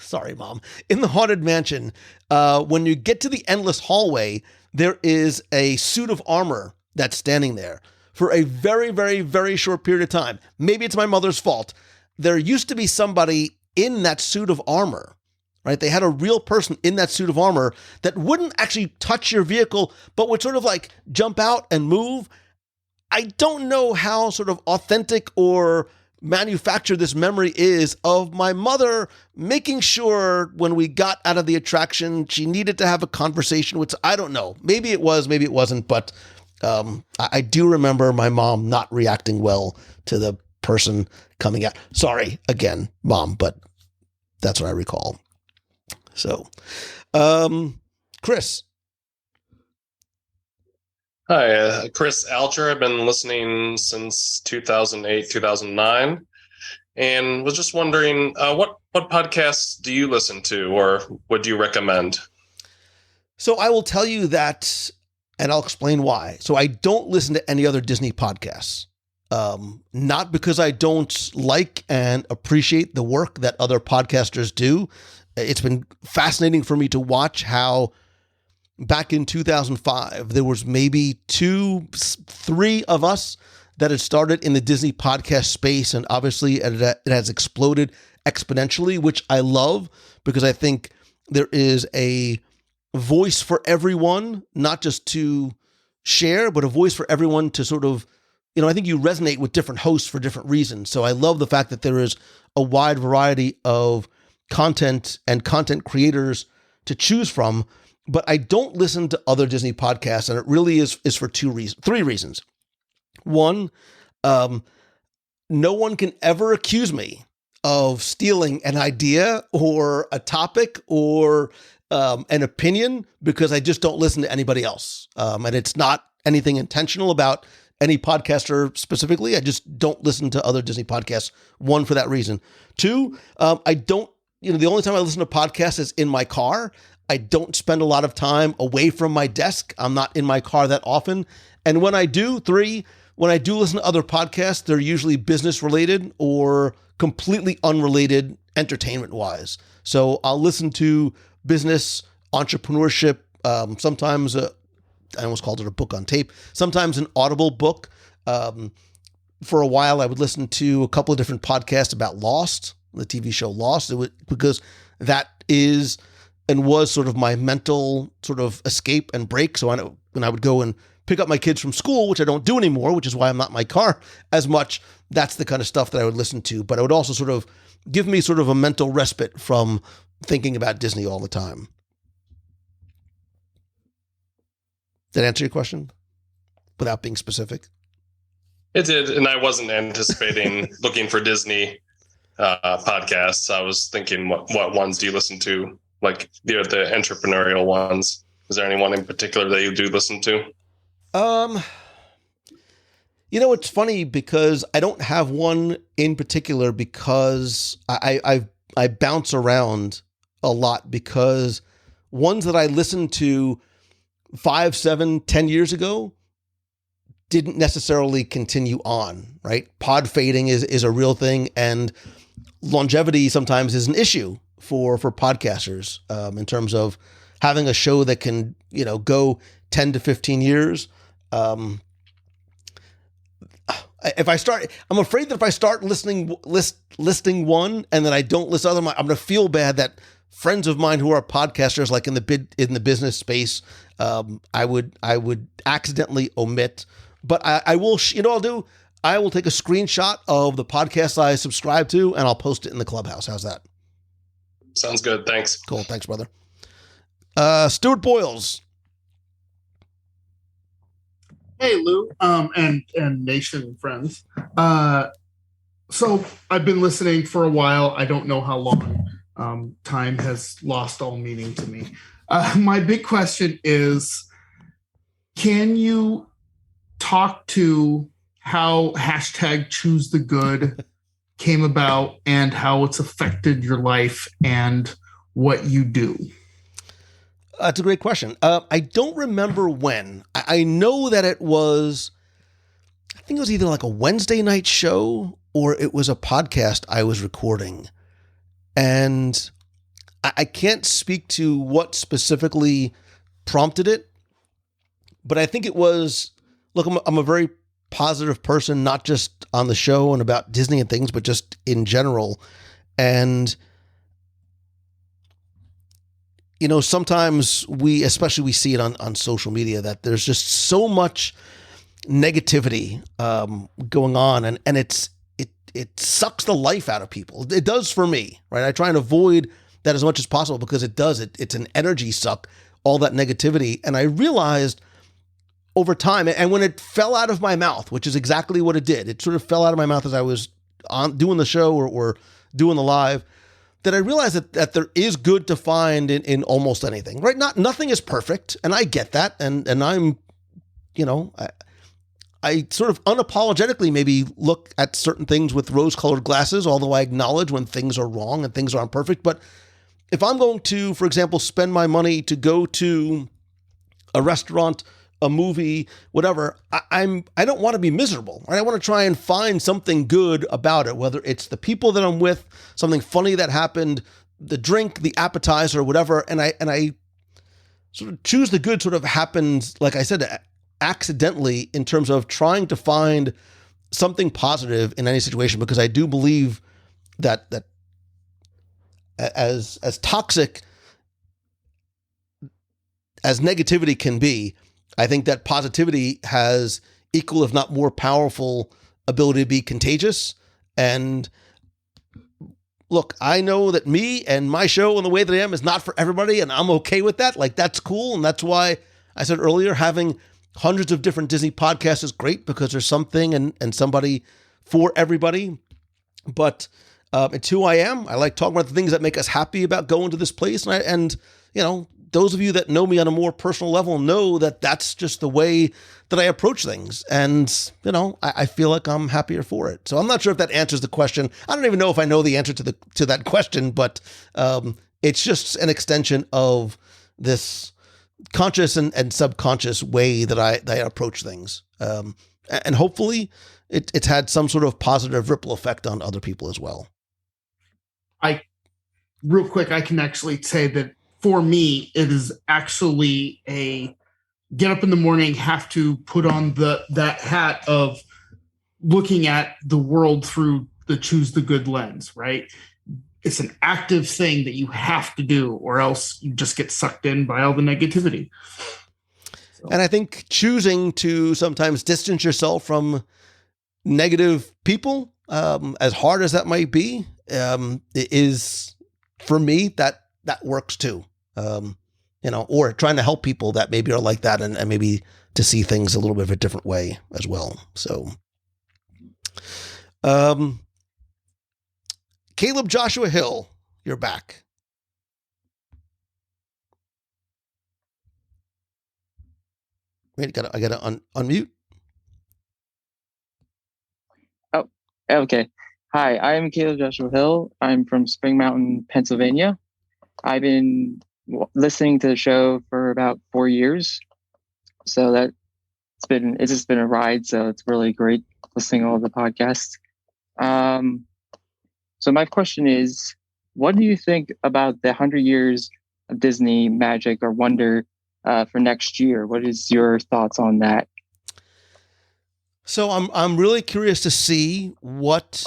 sorry, Mom, in the Haunted Mansion, when you get to the endless hallway, there is a suit of armor that's standing there for a very, very, very short period of time. Maybe it's my mother's fault. There used to be somebody in that suit of armor, right? They had a real person in that suit of armor that wouldn't actually touch your vehicle, but would sort of like jump out and move. I don't know how sort of authentic or manufactured this memory is of my mother making sure when we got out of the attraction, she needed to have a conversation with, I don't know, maybe it was, maybe it wasn't, but I do remember my mom not reacting well to the person coming out. Sorry, again, Mom, but that's what I recall. So, Chris. Hi, Chris Alger. I've been listening since 2008, 2009, and was just wondering what podcasts do you listen to or would you recommend? So I will tell you that, and I'll explain why. So I don't listen to any other Disney podcasts, not because I don't like and appreciate the work that other podcasters do. It's been fascinating for me to watch how back in 2005, there was maybe 2-3 of us that had started in the Disney podcast space. And obviously it has exploded exponentially, which I love because I think there is a voice for everyone, not just to share, but a voice for everyone to sort of, I think you resonate with different hosts for different reasons. So I love the fact that there is a wide variety of content and content creators to choose from. But I don't listen to other Disney podcasts, and it really is for 3 reasons. One, no one can ever accuse me of stealing an idea or a topic or an opinion because I just don't listen to anybody else. And it's not anything intentional about any podcaster specifically. I just don't listen to other Disney podcasts. One, for that reason. 2, I don't, the only time I listen to podcasts is in my car. I don't spend a lot of time away from my desk. I'm not in my car that often. And when I do, 3, when I do listen to other podcasts, they're usually business related or completely unrelated entertainment wise. So I'll listen to business, entrepreneurship, sometimes I almost called it a book on tape, sometimes an Audible book. For a while, I would listen to a couple of different podcasts about Lost, the TV show Lost, because that is and was sort of my mental sort of escape and break. So when I would go and pick up my kids from school, which I don't do anymore, which is why I'm not in my car as much, that's the kind of stuff that I would listen to. But it would also sort of give me sort of a mental respite from thinking about Disney all the time. Did that answer your question without being specific? It did, and I wasn't anticipating looking for Disney podcasts. I was thinking, what ones do you listen to? Like the entrepreneurial ones. Is there anyone in particular that you do listen to? It's funny because I don't have one in particular because I bounce around a lot because ones that I listened to 5, 7, 10 years ago didn't necessarily continue on, right? Pod fading is a real thing, and longevity sometimes is an issue for podcasters in terms of having a show that can, go 10 to 15 years. I'm afraid that if I start listing one and then I don't list other, I'm going to feel bad that friends of mine who are podcasters, like in the business space, I would accidentally omit. But I will, what I'll do? I will take a screenshot of the podcast I subscribe to and I'll post it in the Clubhouse. How's that? Sounds good. Thanks. Cool. Thanks, brother. Stuart Boyles. Hey, Lou, and Nation friends. So I've been listening for a while. I don't know how long. Time has lost all meaning to me. My big question is, can you talk to how #ChooseTheGood came about and how it's affected your life and what you do? That's a great question. I don't remember when. I know that it was, I think it was either like a Wednesday night show or it was a podcast I was recording. And I can't speak to what specifically prompted it, but I think it was, look, I'm a very positive person, not just on the show and about Disney and things, but just in general. And sometimes we see it on social media that there's just so much negativity going on, and it sucks the life out of people. It does for me, right? I try and avoid that as much as possible because it does. It's an energy suck, all that negativity. And I realized over time, and when it fell out of my mouth, which is exactly what it did, it sort of fell out of my mouth as I was doing the show or doing the live, that I realized that there is good to find in almost anything, right? Nothing is perfect, and I get that, and I'm, I sort of unapologetically maybe look at certain things with rose-colored glasses, although I acknowledge when things are wrong and things aren't perfect. But if I'm going to, for example, spend my money to go to a restaurant, a movie, whatever, I don't want to be miserable, right? I want to try and find something good about it, whether it's the people that I'm with, something funny that happened, the drink, the appetizer, whatever. And I sort of choose the good sort of happens, like I said, accidentally in terms of trying to find something positive in any situation, because I do believe that as toxic as negativity can be, I think that positivity has equal, if not more powerful, ability to be contagious. And look, I know that me and my show and the way that I am is not for everybody, and I'm okay with that. Like, that's cool. And that's why I said earlier, having hundreds of different Disney podcasts is great, because there's something and somebody for everybody. But it's who I am. I like talking about the things that make us happy about going to this place. And those of you that know me on a more personal level know that that's just the way that I approach things. And, I feel like I'm happier for it. So I'm not sure if that answers the question. I don't even know if I know the answer to that question, but it's just an extension of this conscious and subconscious way that I approach things. And hopefully it's had some sort of positive ripple effect on other people as well. Real quick, I can actually say that for me, it is actually a get up in the morning, have to put on that hat of looking at the world through the Choose the Good lens, right? It's an active thing that you have to do, or else you just get sucked in by all the negativity. So. And I think choosing to sometimes distance yourself from negative people, as hard as that might be, is, for me, that works too. Or trying to help people that maybe are like that, and maybe to see things a little bit of a different way as well. So, Caleb Joshua Hill, you're back. Wait, I gotta unmute. Oh, okay. Hi, I'm Caleb Joshua Hill. I'm from Spring Mountain, Pennsylvania. I've been listening to the show for about 4 years. So that it's just been a ride. So it's really great listening to all the podcasts. So my question is, what do you think about the 100 years of Disney magic or wonder for next year? What is your thoughts on that? So I'm really curious to see what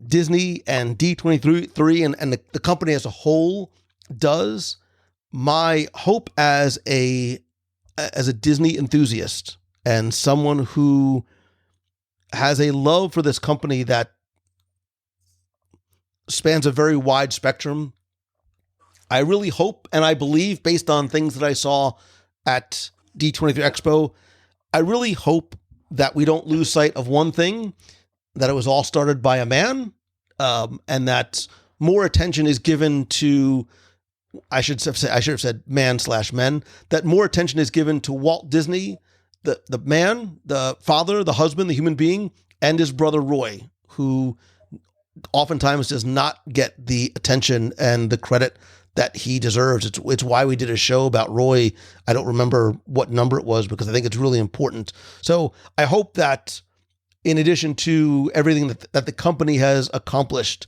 Disney and D23 and the company as a whole does. My hope as a Disney enthusiast and someone who has a love for this company that spans a very wide spectrum, I really hope and I believe, based on things that I saw at D23 Expo, I really hope that we don't lose sight of one thing, that it was all started by a man, and that more attention is given to, I should have said man/men, that more attention is given to Walt Disney, the man, the father, the husband, the human being, and his brother Roy, who oftentimes does not get the attention and the credit that he deserves. It's why we did a show about Roy. I don't remember what number it was, because I think it's really important. So I hope that in addition to everything that the company has accomplished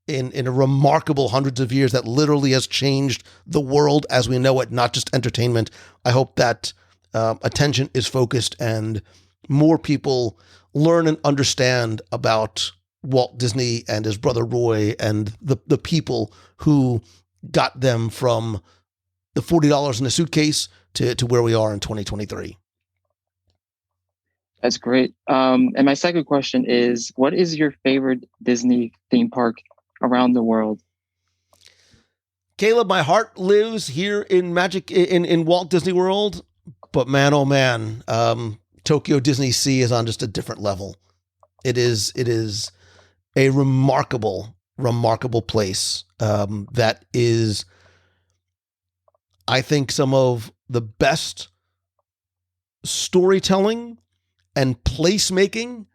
in a remarkable hundreds of years that literally has changed the world as we know it, not just entertainment, I hope that attention is focused and more people learn and understand about Walt Disney and his brother Roy and the people who got them from the $40 in a suitcase to where we are in 2023. That's great. And my second question is, what is your favorite Disney theme park around the world? Caleb, my heart lives here in Walt Disney World, but man, oh man, Tokyo Disney Sea is on just a different level. It is a remarkable place that is, I think, some of the best storytelling and placemaking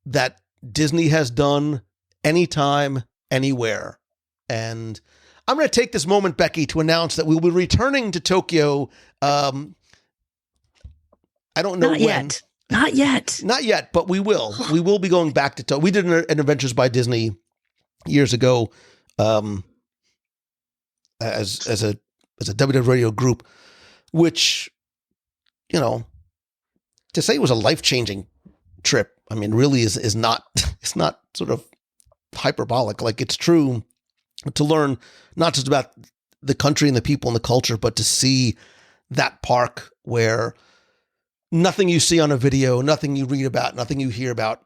that Disney has done anytime, anywhere. And I'm going to take this moment, Becky, to announce that we'll be returning to Tokyo. I don't know when. Not yet, but we will. We will be going back to Tokyo. We did an Adventures by Disney years ago as a WDW Radio group, which, to say it was a life-changing trip, I mean, really is not, it's not sort of hyperbolic. Like, it's true to learn not just about the country and the people and the culture, but to see that park where nothing you see on a video, nothing you read about, nothing you hear about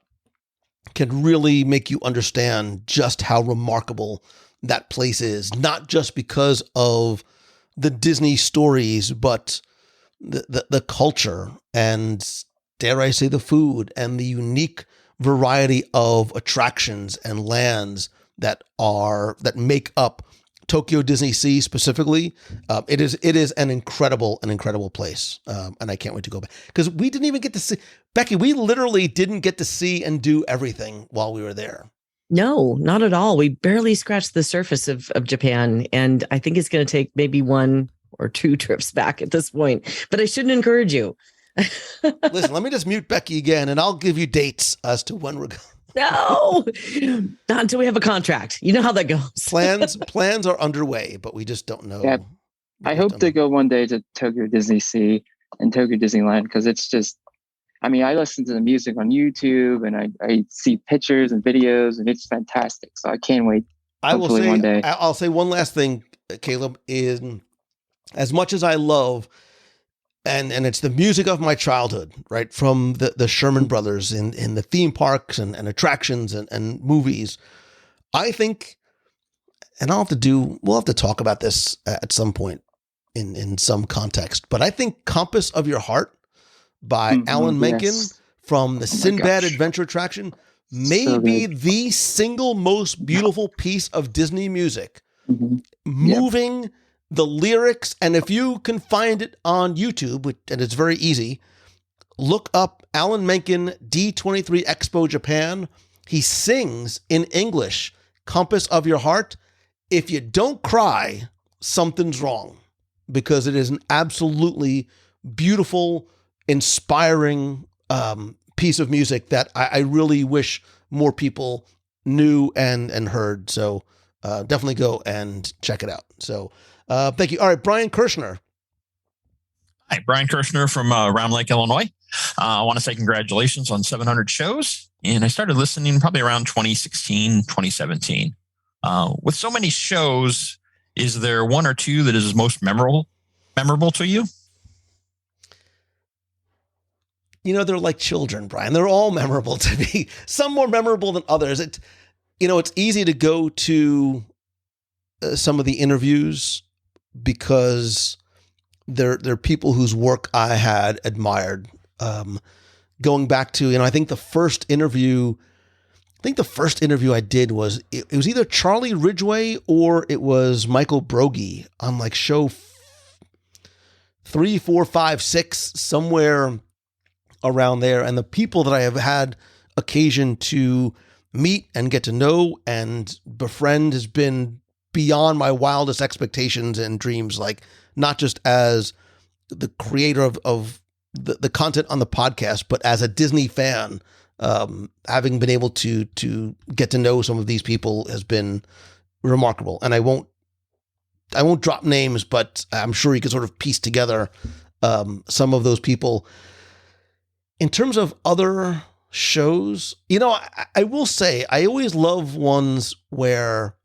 can really make you understand just how remarkable that place is, not just because of the Disney stories, but the culture and, dare I say, the food and the unique variety of attractions and lands that make up Tokyo Disney Sea specifically. It is an incredible place, and I can't wait to go back, because we didn't even get to see, Becky. We literally didn't get to see and do everything while we were there. No, not at all. We barely scratched the surface of Japan, and I think it's going to take maybe 1 or 2 trips back at this point. But I shouldn't encourage you. Listen, let me just mute Becky again, and I'll give you dates as to when we're going. No, not until we have a contract. You know how that goes. Plans are underway, but we just don't know. Yeah, I hope to go one day to Tokyo Disney Sea and Tokyo Disneyland, because it's just, I mean, I listen to the music on YouTube and I see pictures and videos, and it's fantastic. So I can't wait. Hopefully one day. I'll say one last thing, Caleb, is as much as I love, and it's the music of my childhood, right? From the Sherman Brothers in the theme parks and attractions and movies. I think, and we'll have to talk about this at some point in some context, but I think Compass of Your Heart by Alan Menken from the Sinbad Adventure Attraction may be the single most beautiful piece of Disney music. Moving, the lyrics, and if you can find it on YouTube, and it's very easy, look up Alan Menken D23 Expo Japan. He sings in English, Compass of Your Heart. If you don't cry, something's wrong, because it is an absolutely beautiful inspiring piece of music that I really wish more people knew and heard. So definitely go and check it out. So thank you. All right, Brian Kirshner. Hi, Brian Kirshner from Round Lake, Illinois. I want to say congratulations on 700 shows. And I started listening probably around 2016, 2017. With so many shows, is there one or two that is most memorable to you? You know, they're like children, Brian. They're all memorable to me. Some more memorable than others. It's easy to go to some of the interviews because they're people whose work I had admired. Going back to, I think the first interview I did was, it was either Charlie Ridgway or it was Michael Broggie on like show 3, 4, 5, 6, somewhere around there. And the people that I have had occasion to meet and get to know and befriend has been beyond my wildest expectations and dreams, like not just as the creator of the content on the podcast, but as a Disney fan, having been able to get to know some of these people has been remarkable. And I won't drop names, but I'm sure you can sort of piece together some of those people. In terms of other shows, I will say I always love ones where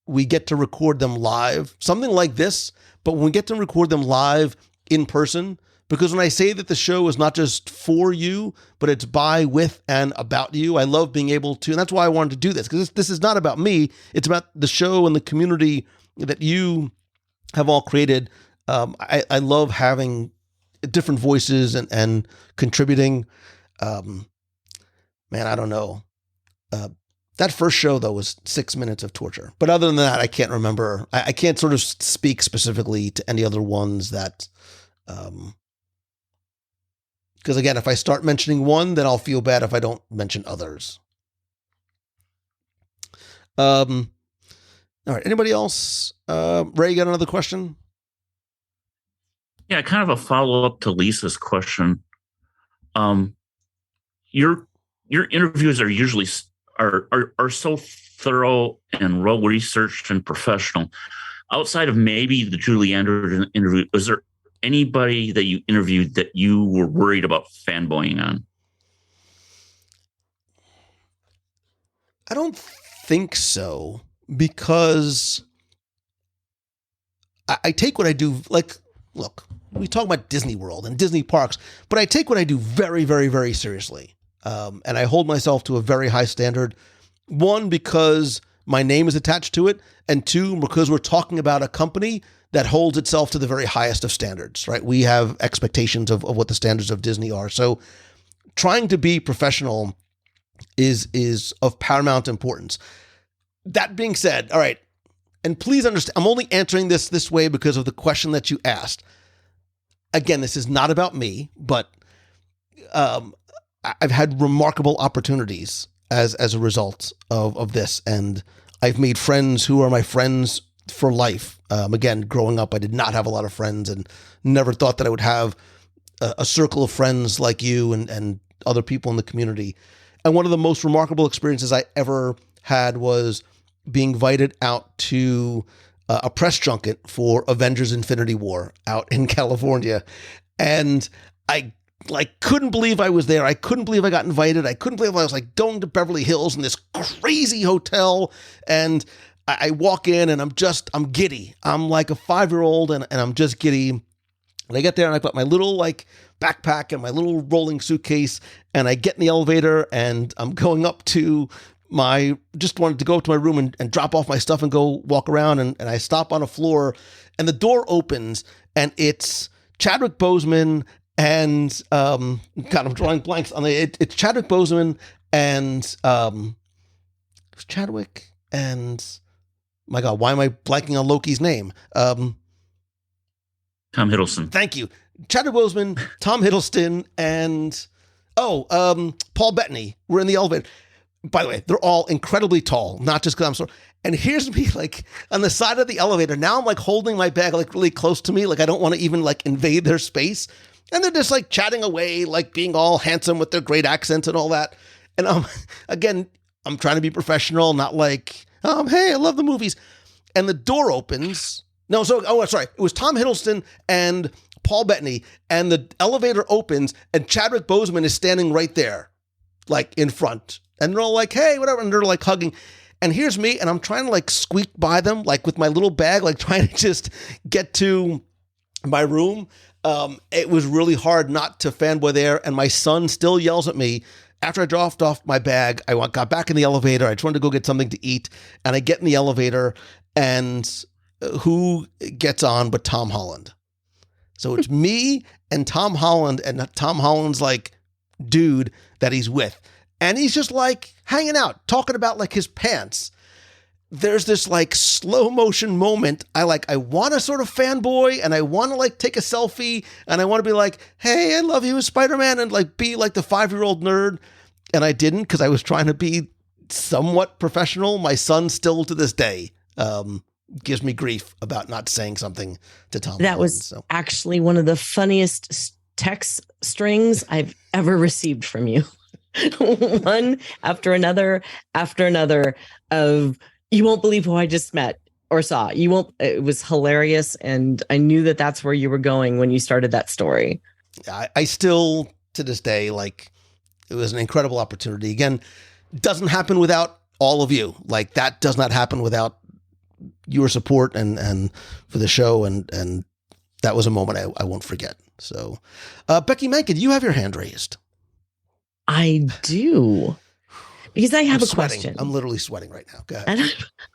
we get to record them live, something like this, but when we get to record them live in person, because when I say that the show is not just for you, but it's by, with, and about you, I love being able to, and that's why I wanted to do this, because this is not about me. It's about the show and the community that you have all created. I love having different voices and contributing. Man, I don't know. That first show, though, was 6 minutes of torture. But other than that, I can't remember. I can't sort of speak specifically to any other ones that... Because again, if I start mentioning one, then I'll feel bad if I don't mention others. All right. Anybody else? Ray, you got another question? Yeah, kind of a follow-up to Lisa's question. Your interviews are usually are so thorough and well-researched and professional. Outside of maybe the Julie Andrews interview, was there anybody that you interviewed that you were worried about fanboying on? I don't think so, because I take what I do, like, look, we talk about Disney World and Disney parks, but I take what I do very, very, very seriously. And I hold myself to a very high standard. One, because my name is attached to it. And two, because we're talking about a company that holds itself to the very highest of standards, right? We have expectations of what the standards of Disney are. So trying to be professional is of paramount importance. That being said, all right, and please understand, I'm only answering this way because of the question that you asked. Again, this is not about me, but I've had remarkable opportunities as a result of this, and I've made friends who are my friends for life. Again, growing up, I did not have a lot of friends and never thought that I would have a circle of friends like you and other people in the community. And one of the most remarkable experiences I ever had was being invited out to a press junket for Avengers Infinity War out in California. And I couldn't believe I was there. I couldn't believe I got invited. I couldn't believe I was going to Beverly Hills in this crazy hotel. And I walk in and I'm giddy. I'm like a 5-year-old and I'm just giddy. And I get there and I put my little backpack and my little rolling suitcase, and I get in the elevator and I'm going up to just wanted to go up to my room and drop off my stuff and go walk around. And I stop on a floor and the door opens and it's Chadwick Boseman and, God, I'm drawing blanks on it's Chadwick Boseman and, Chadwick and, my God, why am I blanking on Loki's name? Tom Hiddleston. Thank you. Chadwick Boseman, Tom Hiddleston, and Paul Bettany were in the elevator. By the way, they're all incredibly tall, not just because I'm so. And here's me on the side of the elevator. Now I'm holding my bag really close to me, I don't want to even invade their space. And they're just like chatting away, like being all handsome with their great accents and all that. And again, I'm trying to be professional, not like, hey, I love the movies. And the door opens. Sorry. It was Tom Hiddleston and Paul Bettany, and the elevator opens, and Chadwick Boseman is standing right there, like in front. And they're all like, hey, whatever. And they're like hugging. And here's me, and I'm trying to like squeak by them, like with my little bag, like trying to just get to my room. It was really hard not to fanboy there. And my son still yells at me. After I dropped off my bag, I got back in the elevator. I just wanted to go get something to eat. And I get in the elevator, and who gets on but Tom Holland? So it's me and Tom Holland, and Tom Holland's like dude that he's with. And he's just like hanging out, talking about like his pants. There's this like slow motion moment. I want to sort of fanboy, and I want to like take a selfie, and I want to be like, hey, I love you as Spider-Man, and like be like the 5-year-old nerd. And I didn't, because I was trying to be somewhat professional. My son still to this day gives me grief about not saying something to Tom. That was actually one of the funniest text strings I've ever received from you. One after another of, you won't believe who I just met or saw. You won't. It was hilarious. And I knew that that's where you were going when you started that story. I still, to this day, like, it was an incredible opportunity. Again, doesn't happen without all of you. Like, that does not happen without your support and for the show. And that was a moment I won't forget. So, Becky Mankin, you have your hand raised. I do. Because I have a question. I'm literally sweating right now. Go ahead. And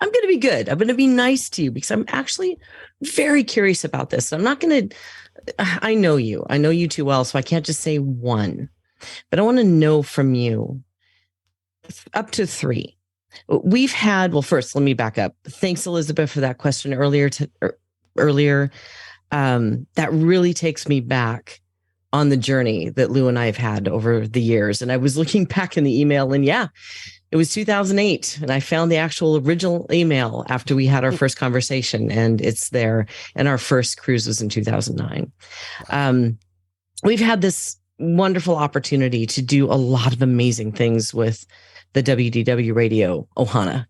I'm going to be good. I'm going to be nice to you because I'm actually very curious about this. I'm not going to, I know you too well, so I can't just say one, but I want to know from you up to 3. We've had, well, first, let me back up. Thanks, Elizabeth, for that question earlier. That really takes me back on the journey that Lou and I have had over the years. And I was looking back in the email, and yeah, it was 2008. And I found the actual original email after we had our first conversation, and it's there. And our first cruise was in 2009. We've had this wonderful opportunity to do a lot of amazing things with the WDW Radio Ohana.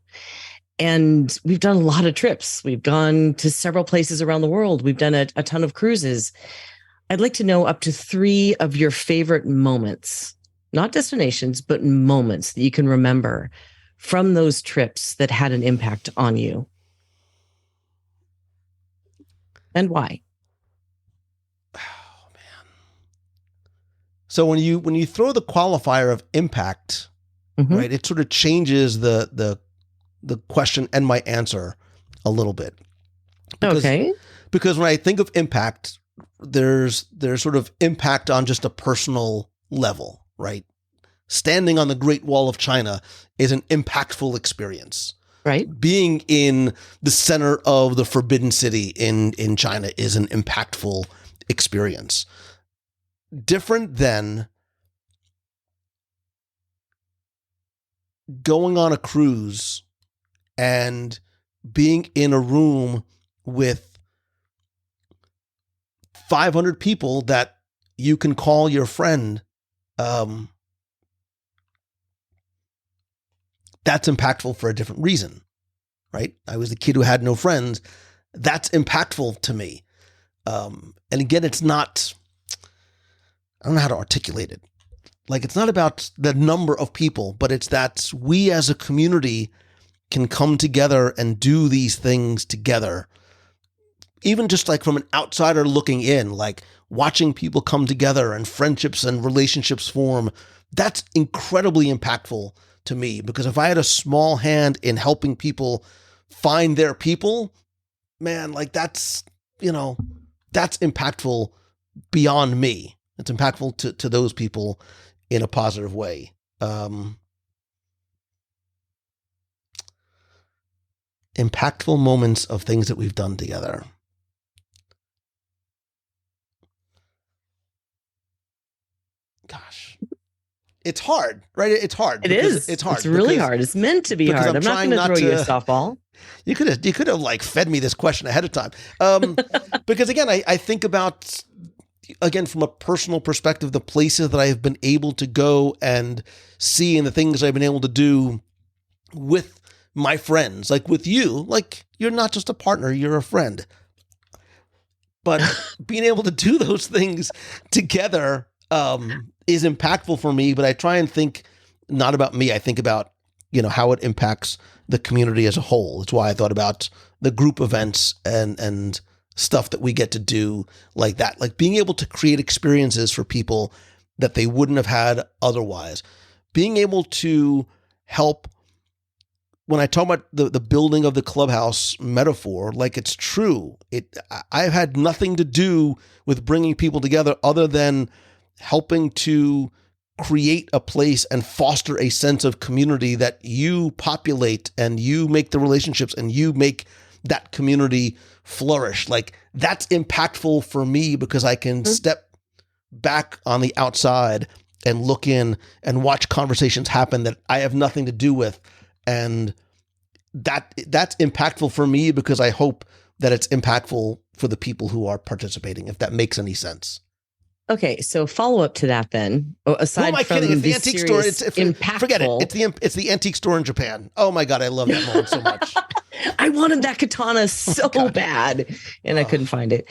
And we've done a lot of trips. We've gone to several places around the world. We've done a ton of cruises. I'd like to know up to 3 of your favorite moments, not destinations, but moments that you can remember from those trips that had an impact on you. And why? Oh, man. So when you throw the qualifier of impact, right, it sort of changes the question and my answer a little bit. Because when I think of impact, there's sort of impact on just a personal level, right? Standing on the Great Wall of China is an impactful experience. Right. Being in the center of the Forbidden City in China is an impactful experience. Different than going on a cruise and being in a room with 500 people that you can call your friend. That's impactful for a different reason, right? I was the kid who had no friends. That's impactful to me. And again, it's not, I don't know how to articulate it. Like, it's not about the number of people, but it's that we as a community can come together and do these things together. Even just like from an outsider looking in, like watching people come together and friendships and relationships form, that's incredibly impactful to me. Because if I had a small hand in helping people find their people, man, like that's impactful beyond me. It's impactful to those people in a positive way. Impactful moments of things that we've done together. Gosh, it's hard, right? It's hard. It is. It's hard. It's really hard. It's meant to be hard. I'm not going to throw you a softball. You could have like fed me this question ahead of time. Because again, I think about, again, from a personal perspective, the places that I have been able to go and see and the things I've been able to do with my friends, like with you, like you're not just a partner, you're a friend. But being able to do those things together is impactful for me. But I try and think not about me. I think about, how it impacts the community as a whole. It's why I thought about the group events and stuff that we get to do like that, like being able to create experiences for people that they wouldn't have had otherwise. Being able to help. When I talk about the building of the clubhouse metaphor, like it's true. I've had nothing to do with bringing people together other than helping to create a place and foster a sense of community that you populate and you make the relationships and you make that community flourish. Like that's impactful for me because I can step back on the outside and look in and watch conversations happen that I have nothing to do with. And that's impactful for me because I hope that it's impactful for the people who are participating, if that makes any sense. Okay, so follow up to that then. Aside Who am I from kidding? It's the the antique store. impactful, Forget it. It's the antique store in Japan. Oh my God, I love that moment so much. I wanted that katana so bad, and I couldn't find it.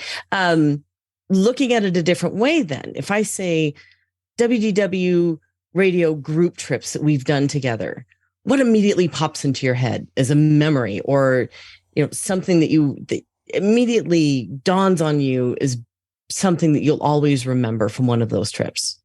Looking at it a different way, then, if I say WDW radio group trips that we've done together, what immediately pops into your head as a memory, or something that immediately dawns on you is something that you'll always remember from one of those trips?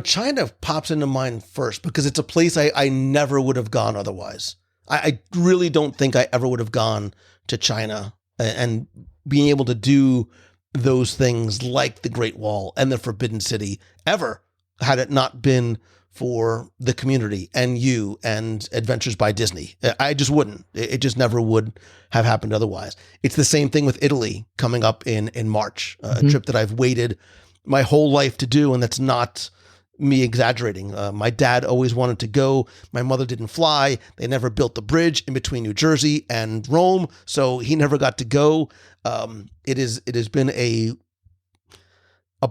China pops into mind first because it's a place I never would have gone otherwise. I really don't think I ever would have gone to China and being able to do those things like the Great Wall and the Forbidden City ever, had it not been for the community and you and Adventures by Disney. I just wouldn't. It just never would have happened otherwise. It's the same thing with Italy coming up in March, a trip that I've waited my whole life to do, and that's not me exaggerating. My dad always wanted to go. My mother didn't fly. They never built the bridge in between New Jersey and Rome, so he never got to go. It has been a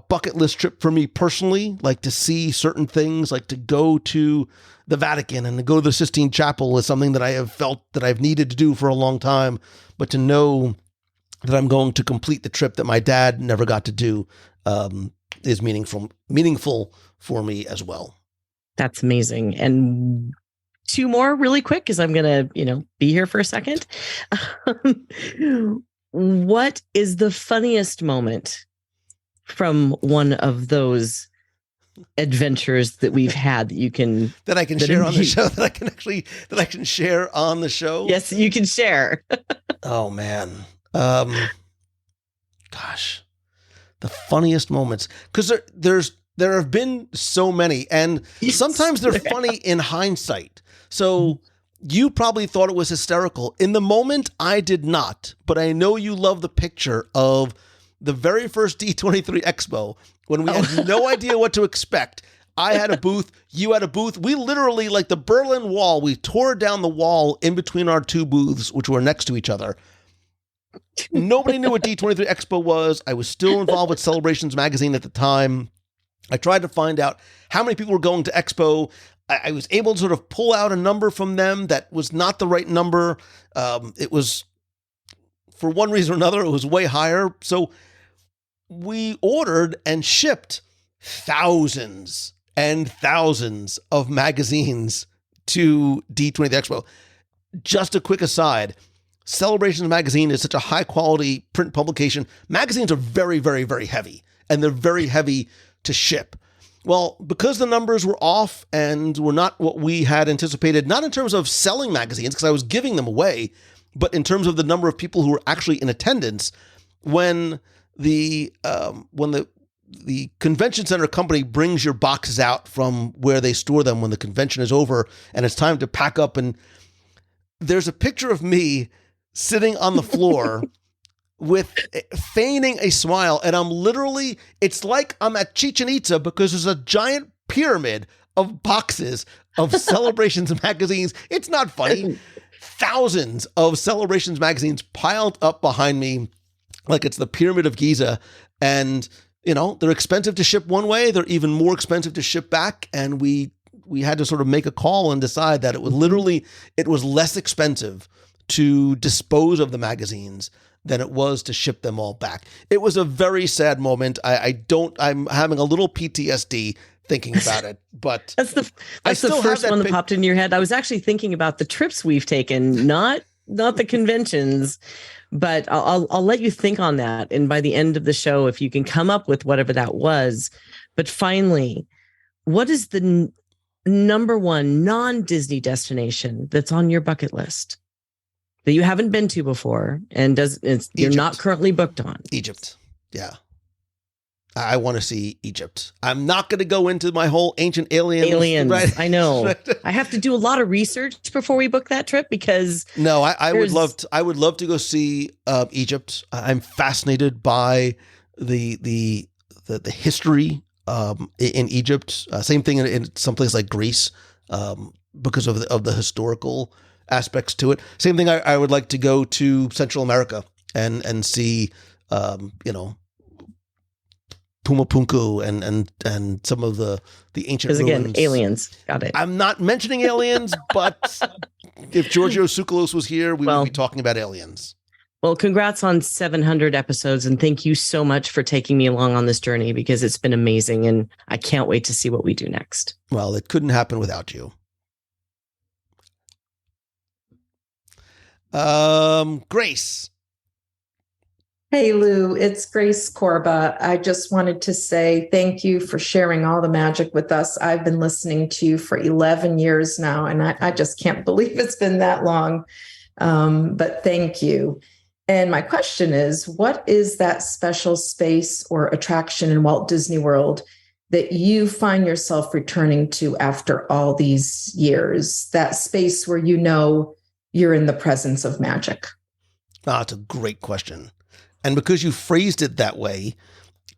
bucket list trip for me personally, like to see certain things, like to go to the Vatican and to go to the Sistine Chapel is something that I have felt that I've needed to do for a long time. But to know that I'm going to complete the trip that my dad never got to do is meaningful for me as well. That's amazing. And two more really quick, because I'm going to, be here for a second. What is the funniest moment from one of those adventures that we've had that I can share on the show, that I can share on the show? Yes, you can share. Oh man. Gosh, the funniest moments, because there have been so many, and sometimes they're funny in hindsight. So you probably thought it was hysterical. In the moment, I did not, but I know you love the picture of the very first D23 Expo when we had no idea what to expect. I had a booth, you had a booth. We literally, like the Berlin Wall, we tore down the wall in between our two booths, which were next to each other. Nobody knew what D23 Expo was. I was still involved with Celebrations Magazine at the time. I tried to find out how many people were going to Expo. I was able to sort of pull out a number from them that was not the right number. It was, for one reason or another, it was way higher. So we ordered and shipped thousands and thousands of magazines to D23 Expo. Just a quick aside, Celebrations Magazine is such a high quality print publication. Magazines are very, very, very heavy, and they're very heavy to ship. Well, because the numbers were off and were not what we had anticipated, not in terms of selling magazines, because I was giving them away, but in terms of the number of people who were actually in attendance, when the convention center company brings your boxes out from where they store them when the convention is over and it's time to pack up, and there's a picture of me sitting on the floor with feigning a smile, and I'm literally, it's like I'm at Chichen Itza because there's a giant pyramid of boxes of Celebrations magazines. It's not funny. Thousands of Celebrations magazines piled up behind me. like it's the Pyramid of Giza, and they're expensive to ship one way. They're even more expensive to ship back, and we had to sort of make a call and decide that it was less expensive to dispose of the magazines than it was to ship them all back. It was a very sad moment. I'm having a little PTSD thinking about it, but that's the first one that popped in your head. I was actually thinking about the trips we've taken, not the conventions, but I'll let you think on that. And by the end of the show, if you can come up with whatever that was, but finally, what is the number one non-Disney destination that's on your bucket list that you haven't been to before and you're not currently booked on? Egypt. Yeah. I want to see Egypt. I'm not going to go into my whole ancient aliens. Right? I know. I have to do a lot of research before we book that trip because I would love to go see Egypt. I'm fascinated by the history in Egypt. Same thing in some place like Greece because of the historical aspects to it. Same thing. I would like to go to Central America and see Pumapunku and some of the ancient ruins. Again, aliens. Got it. I'm not mentioning aliens, but if Giorgio Tsoukalos was here, we would be talking about aliens. Well, congrats on 700 episodes, and thank you so much for taking me along on this journey because it's been amazing, and I can't wait to see what we do next. Well, it couldn't happen without you. Grace. Hey, Lou, it's Grace Corba. I just wanted to say thank you for sharing all the magic with us. I've been listening to you for 11 years now, and I just can't believe it's been that long. But thank you. And my question is, what is that special space or attraction in Walt Disney World that you find yourself returning to after all these years? That space where you're in the presence of magic? That's a great question. And because you phrased it that way,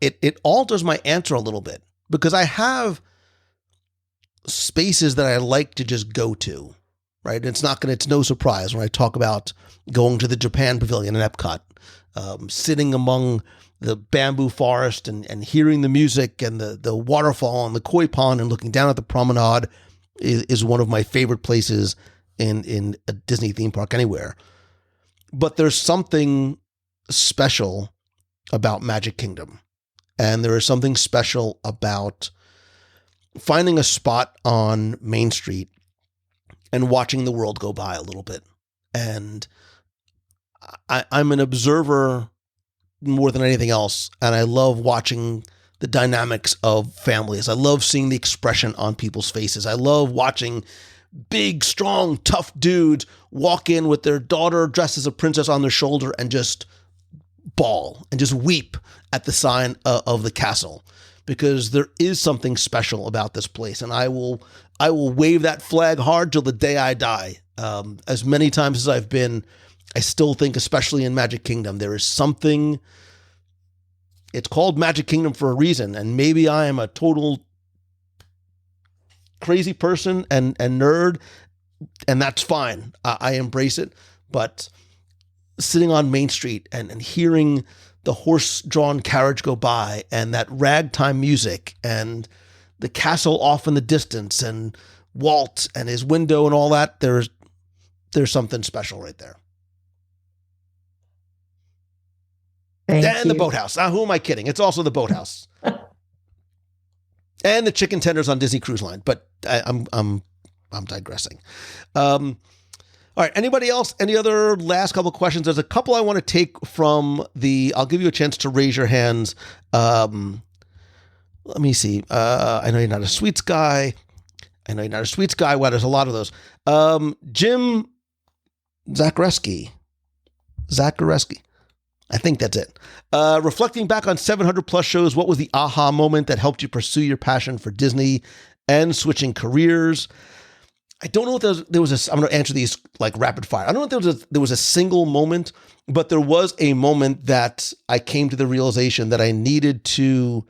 it alters my answer a little bit, because I have spaces that I like to just go to, right? It's no surprise when I talk about going to the Japan Pavilion in Epcot, sitting among the bamboo forest and hearing the music and the waterfall and the koi pond and looking down at the promenade is one of my favorite places in a Disney theme park anywhere. But there's something special about Magic Kingdom. And there is something special about finding a spot on Main Street and watching the world go by a little bit. And I'm an observer more than anything else. And I love watching the dynamics of families. I love seeing the expression on people's faces. I love watching big, strong, tough dudes walk in with their daughter dressed as a princess on their shoulder and just bawl and just weep at the sign of the castle, because there is something special about this place. And I will wave that flag hard till the day I die. As many times as I've been, I still think, especially in Magic Kingdom, there is something. It's called Magic Kingdom for a reason. And maybe I am a total crazy person and nerd, and that's fine. I embrace it. But sitting on Main Street and hearing the horse-drawn carriage go by and that ragtime music and the castle off in the distance and Walt and his window and all that, there's something special right there. Thank and you. The boathouse. Who am I kidding? It's also the boathouse. And the chicken tenders on Disney Cruise Line. But I'm digressing. All right. Anybody else? Any other last couple of questions? There's a couple I want to take from I'll give you a chance to raise your hands. Let me see. I know you're not a sweets guy. Wow, there's a lot of those. Jim Zakareski. I think that's it. Reflecting back on 700 plus shows, what was the aha moment that helped you pursue your passion for Disney and switching careers? I don't know if there was I'm going to answer these like rapid fire. I don't know if there was a single moment, but there was a moment that I came to the realization that I needed to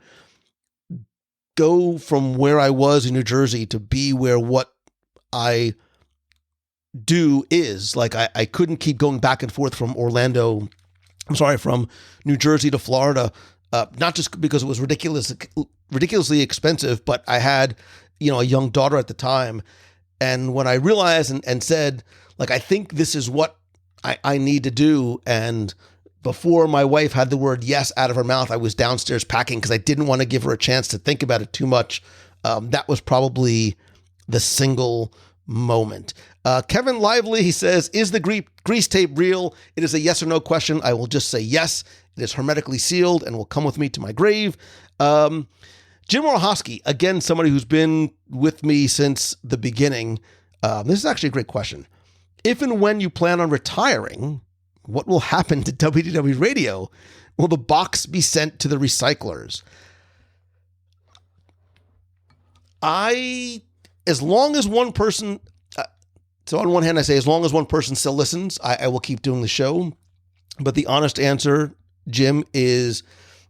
go from where I was in New Jersey to be where what I do is. Like I couldn't keep going back and forth from Orlando from New Jersey to Florida, not just because it was ridiculously expensive, but I had, a young daughter at the time. And when I realized and said, like, I think this is what I need to do. And before my wife had the word yes out of her mouth, I was downstairs packing because I didn't want to give her a chance to think about it too much. That was probably the single moment. Kevin Lively, he says, is the grease tape real? It is a yes or no question. I will just say yes. It is hermetically sealed and will come with me to my grave. Jim Orhosky, again, somebody who's been with me since the beginning. This is actually a great question. If and when you plan on retiring, what will happen to WDW Radio? Will the box be sent to the recyclers? As long as one person, so on one hand, I say, as long as one person still listens, I will keep doing the show. But the honest answer, Jim, is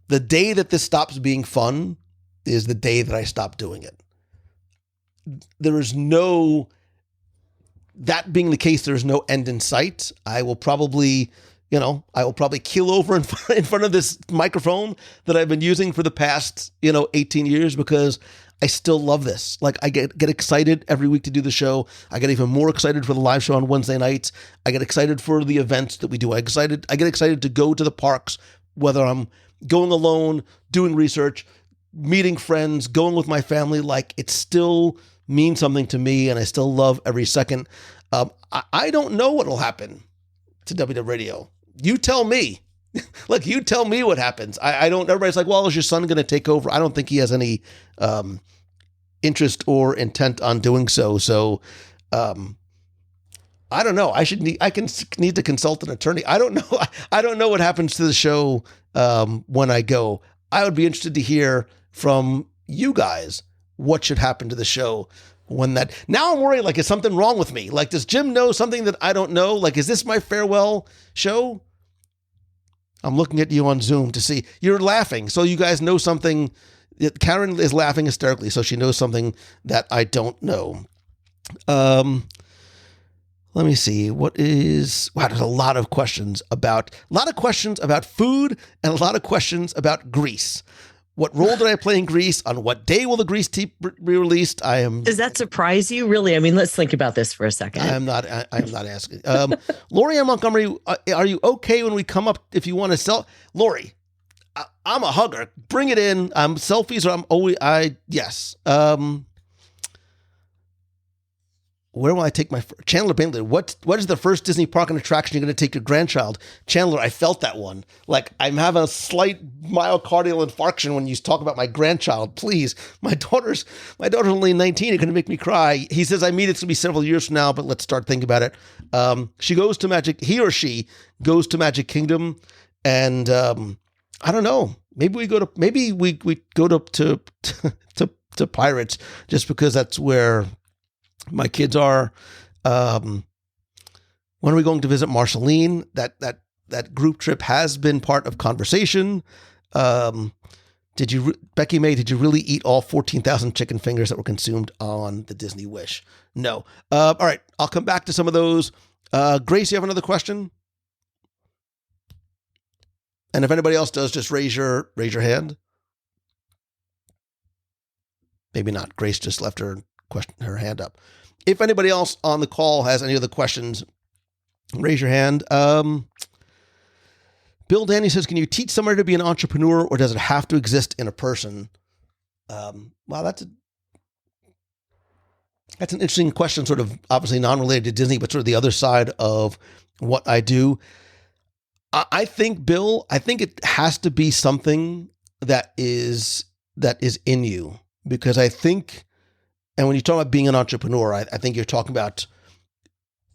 the day that this stops being fun is the day that I stop doing it. There is no, that being the case, there is no end in sight. I will probably keel over in front of this microphone that I've been using for the past, 18 years because I still love this. Like, I get excited every week to do the show. I get even more excited for the live show on Wednesday nights. I get excited for the events that we do. I get excited to go to the parks, whether I'm going alone, doing research, meeting friends, going with my family. Like, it still means something to me, and I still love every second. I don't know what will happen to WDW Radio. You tell me. Like, you tell me what happens. I don't. Everybody's like, well, is your son going to take over? I don't think he has any interest or intent on doing so. So, I don't know. I need to consult an attorney. I don't know. I don't know what happens to the show when I go. I would be interested to hear from you guys what should happen to the show when that. Now I'm worried. Like, is something wrong with me? Like, does Jim know something that I don't know? Like, is this my farewell show? I'm looking at you on Zoom to see. You're laughing. So you guys know something. Karen is laughing hysterically. So she knows something that I don't know. Let me see. Wow, there's a lot of questions about food and a lot of questions about Grease. What role did I play in Grease? On what day will the Grease tape be released? Does that surprise you? Really? I mean, let's think about this for a second. I'm not asking. Lori Ann Montgomery, are you okay when we come up if you want to sell? Lori, I'm a hugger. Bring it in. Selfies or yes. Where will I take my Chandler Bentley? What is the first Disney park and attraction you're going to take your grandchild? Chandler, I felt that one. Like, I'm having a slight myocardial infarction when you talk about my grandchild. Please, my daughter's only 19. It's going to make me cry. He says, I mean, it's going to be several years from now, but let's start thinking about it. He or she goes to Magic Kingdom, and I don't know. Maybe we go to Pirates just because that's where my kids are. When are we going to visit Marceline? That group trip has been part of conversation. Becky May, did you really eat all 14,000 chicken fingers that were consumed on the Disney Wish? No. All right. I'll come back to some of those. Grace, you have another question? And if anybody else does, just raise your hand. Maybe not. Grace just left her hand up. If anybody else on the call has any other questions, raise your hand. Bill Danny says, can you teach somebody to be an entrepreneur, or does it have to exist in a person? Wow, that's an interesting question, sort of obviously non-related to Disney, but sort of the other side of what I do. I think, Bill, it has to be something that is in you, because I think, and when you talk about being an entrepreneur, I think you're talking about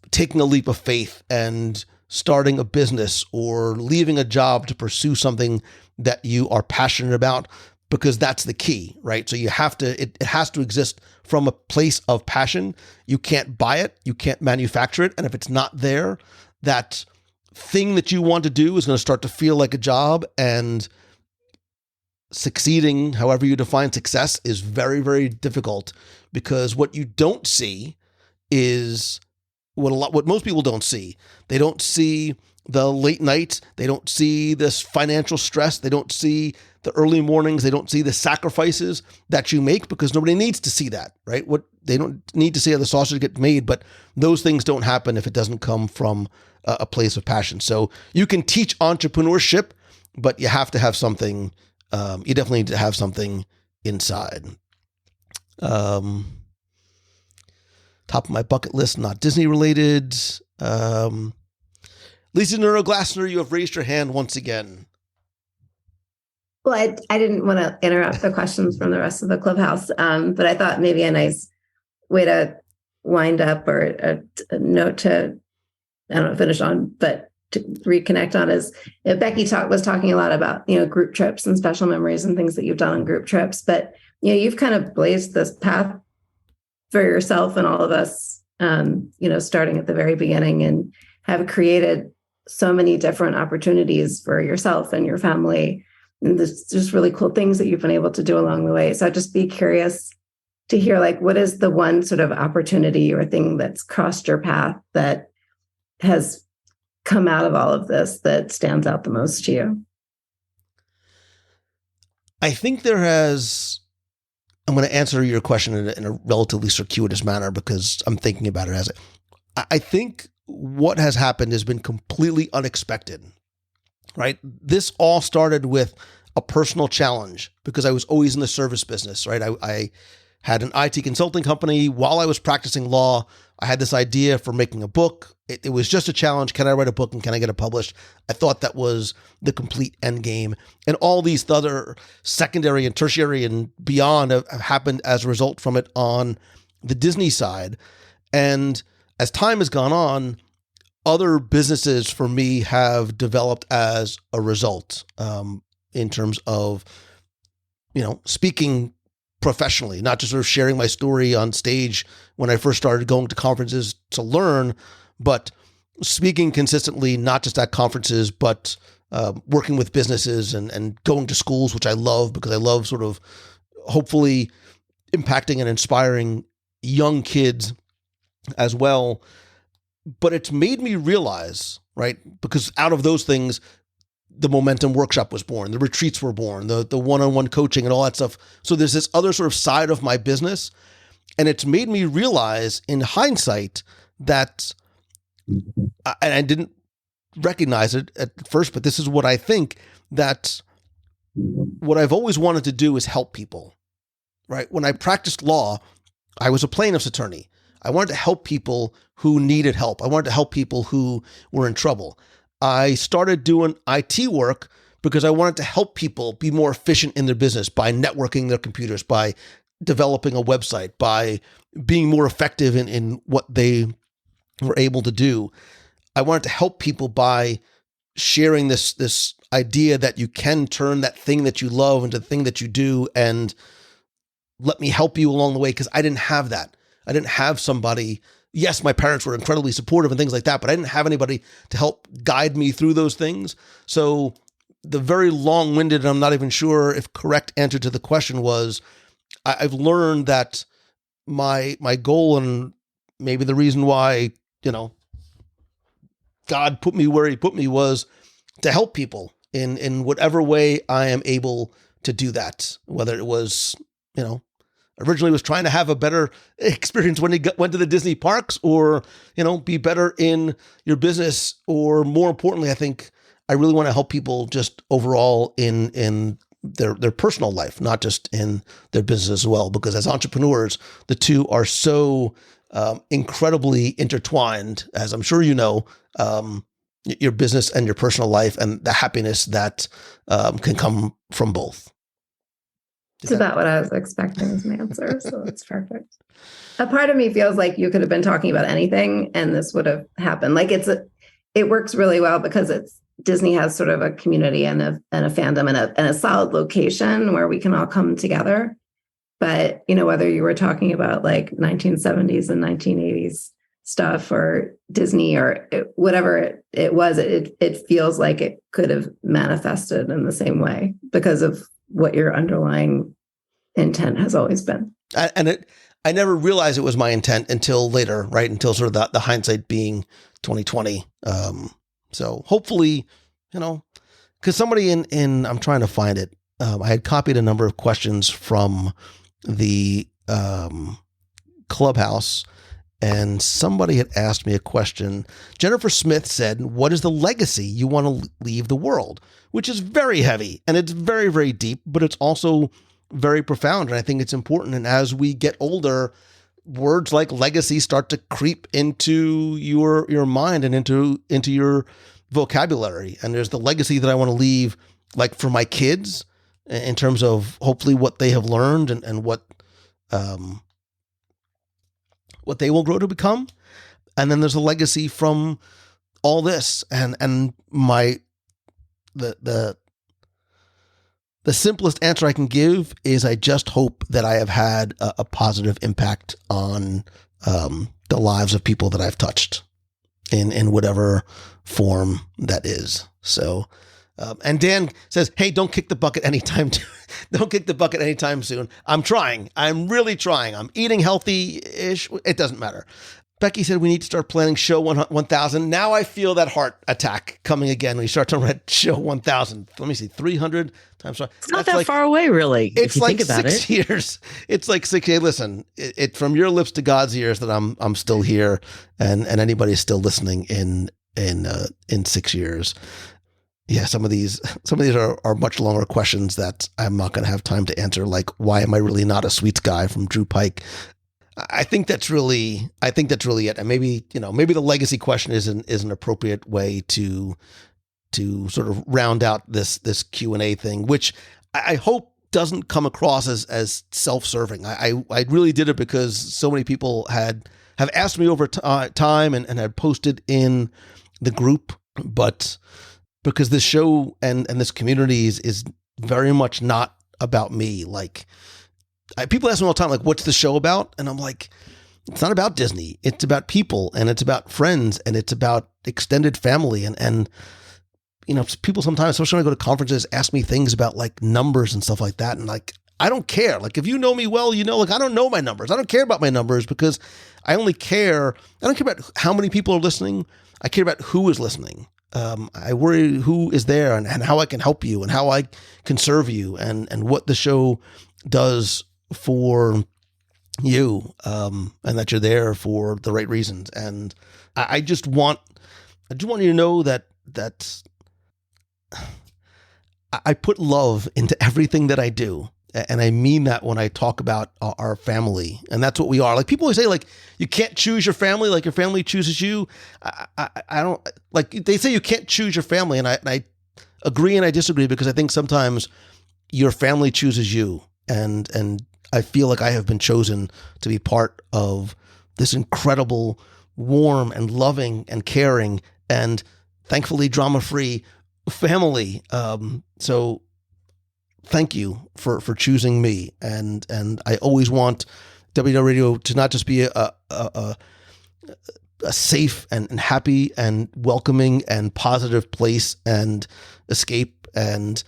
taking a leap of faith and starting a business or leaving a job to pursue something that you are passionate about, because that's the key, right? So it has to exist from a place of passion. You can't buy it. You can't manufacture it. And if it's not there, that thing that you want to do is going to start to feel like a job, and succeeding, however you define success, is very, very difficult, because what you don't see is what most people don't see. They don't see the late nights. They don't see this financial stress. They don't see the early mornings. They don't see the sacrifices that you make, because nobody needs to see that, right? What they don't need to see how the sausage gets made, but those things don't happen if it doesn't come from a place of passion. So you can teach entrepreneurship, but you have to have something. You definitely need to have something inside. Top of my bucket list, not Disney related. Lisa Neuro-Glassner, you have raised your hand once again. Well, I didn't want to interrupt the questions from the rest of the clubhouse, but I thought maybe a nice way to wind up, or a note to, I don't know, finish on, but to reconnect on is, Becky was talking a lot about, group trips and special memories and things that you've done on group trips, but, you've kind of blazed this path for yourself and all of us, starting at the very beginning, and have created so many different opportunities for yourself and your family. And there's just really cool things that you've been able to do along the way. So I'd just be curious to hear, what is the one sort of opportunity or thing that's crossed your path that has come out of all of this that stands out the most to you? I think I'm going to answer your question in a relatively circuitous manner, because I'm thinking about it as I think what has happened has been completely unexpected, right? This all started with a personal challenge, because I was always in the service business, right? I had an IT consulting company. While I was practicing law, I had this idea for making a book. It was just a challenge. Can I write a book and can I get it published? I thought that was the complete end game. And all these other secondary and tertiary and beyond have happened as a result from it on the Disney side. And as time has gone on, other businesses for me have developed as a result, in terms of, speaking professionally, not just sort of sharing my story on stage when I first started going to conferences to learn, but speaking consistently, not just at conferences, but working with businesses and going to schools, which I love, because I love sort of hopefully impacting and inspiring young kids as well. But it's made me realize, right, because out of those things, the Momentum Workshop was born, the retreats were born, the one-on-one coaching and all that stuff. So there's this other sort of side of my business. And it's made me realize in hindsight that, and I didn't recognize it at first, but this is what I think, that what I've always wanted to do is help people, right? When I practiced law, I was a plaintiff's attorney. I wanted to help people who needed help. I wanted to help people who were in trouble. I started doing IT work because I wanted to help people be more efficient in their business by networking their computers, by developing a website, by being more effective in what they were able to do. I wanted to help people by sharing this idea that you can turn that thing that you love into the thing that you do, and let me help you along the way, because I didn't have that. I didn't have somebody. Yes, my parents were incredibly supportive and things like that, but I didn't have anybody to help guide me through those things. So the very long-winded, and I'm not even sure if correct answer to the question was, I've learned that my goal, and maybe the reason why, God put me where he put me, was to help people in whatever way I am able to do that. Whether it was, originally was trying to have a better experience when he went to the Disney parks, or, be better in your business, or more importantly, I think I really want to help people just overall in their personal life, not just in their business as well, because as entrepreneurs, the two are so incredibly intertwined, as I'm sure you know, your business and your personal life, and the happiness that can come from both. It's about what I was expecting as an answer, so that's perfect. A part of me feels like you could have been talking about anything and this would have happened. Like it works really well because Disney has sort of a community and a fandom and a solid location where we can all come together. But, whether you were talking about like 1970s and 1980s stuff or Disney or whatever it was, it feels like it could have manifested in the same way because of what your underlying intent has always been. And I never realized it was my intent until later, right? Until sort of the hindsight being 2020. So hopefully, because somebody in I'm trying to find it. I had copied a number of questions from the Clubhouse, and somebody had asked me a question. Jennifer Smith said, "What is the legacy you want to leave the world?" Which is very heavy, and it's very, very deep, but it's also very profound. And I think it's important. And as we get older, words like legacy start to creep into your mind and into your vocabulary. And there's the legacy that I want to leave, like for my kids, in terms of hopefully what they have learned and what they will grow to become. And then there's a legacy from all this, and the simplest answer I can give is I just hope that I have had a positive impact on the lives of people that I've touched in whatever form that is. So, and Dan says, "Hey, don't kick the bucket anytime. Don't kick the bucket anytime soon." I'm trying. I'm really trying. I'm eating healthy-ish. It doesn't matter. Becky said we need to start planning show 1000. Now I feel that heart attack coming again. We start to read show 1000. Let me see, 300 times. It's not that far away, really. It's if you like think about 6 years. It's like 6 years. Listen, it from your lips to God's ears that I'm still here, and anybody's still listening in 6 years. Yeah, some of these are much longer questions that I'm not going to have time to answer. Like, why am I really not a sweets guy from Drew Pike? I think that's really it. And maybe the legacy question is an appropriate way to sort of round out this Q&A thing, which I hope doesn't come across as self-serving. I really did it because so many people have asked me over time and had posted in the group, but because this show and this community is very much not about me. Like, people ask me all the time, like, what's the show about? And I'm like, it's not about Disney. It's about people, and it's about friends, and it's about extended family. And people sometimes, especially when I go to conferences, ask me things about like numbers and stuff like that. And like, I don't care. Like, if you know me well, like, I don't know my numbers. I don't care about my numbers because I don't care about how many people are listening. I care about who is listening. I worry who is there and how I can help you and how I can serve you and what the show does for you, and that you're there for the right reasons. And I just want you to know that I put love into everything that I do. And I mean that when I talk about our family. And that's what we are. Like, people always say, like, you can't choose your family, like your family chooses you. I don't, like, they say you can't choose your family. And I agree and I disagree, because I think sometimes your family chooses you. And I feel like I have been chosen to be part of this incredible, warm and loving and caring and thankfully drama-free family. So thank you for choosing me. And I always want WDW Radio to not just be a safe and happy and welcoming and positive place and escape. And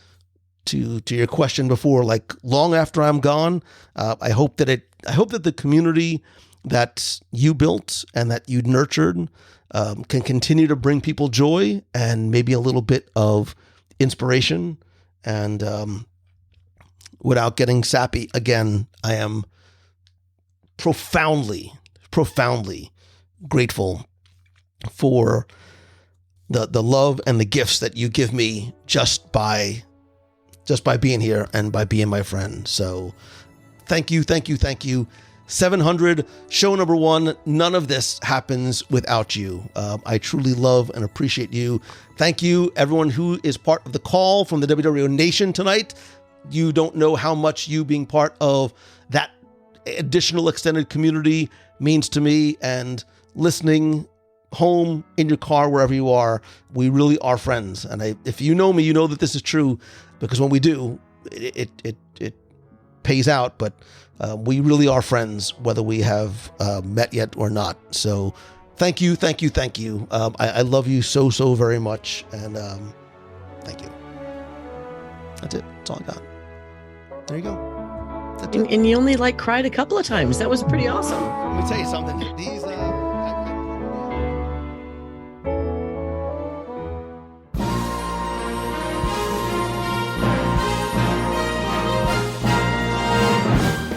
to your question before, like, long after I'm gone, I hope that the community that you built and that you nurtured can continue to bring people joy and maybe a little bit of inspiration. And without getting sappy again, I am profoundly grateful for the love and the gifts that you give me just by being here and by being my friend. So thank you. 700, show number 1. None of this happens without you. I truly love and appreciate you. Thank you, everyone who is part of the call from the WDW Nation tonight. You don't know how much you being part of that additional extended community means to me, and listening home, in your car, wherever you are, we really are friends. And if you know me, you know that this is true, because when we do, it pays out. But we really are friends, whether we have met yet or not. So thank you. I love you so very much. And thank you. That's it. That's all I got. There you go. And you only cried a couple of times. That was pretty awesome. Let me tell you something. These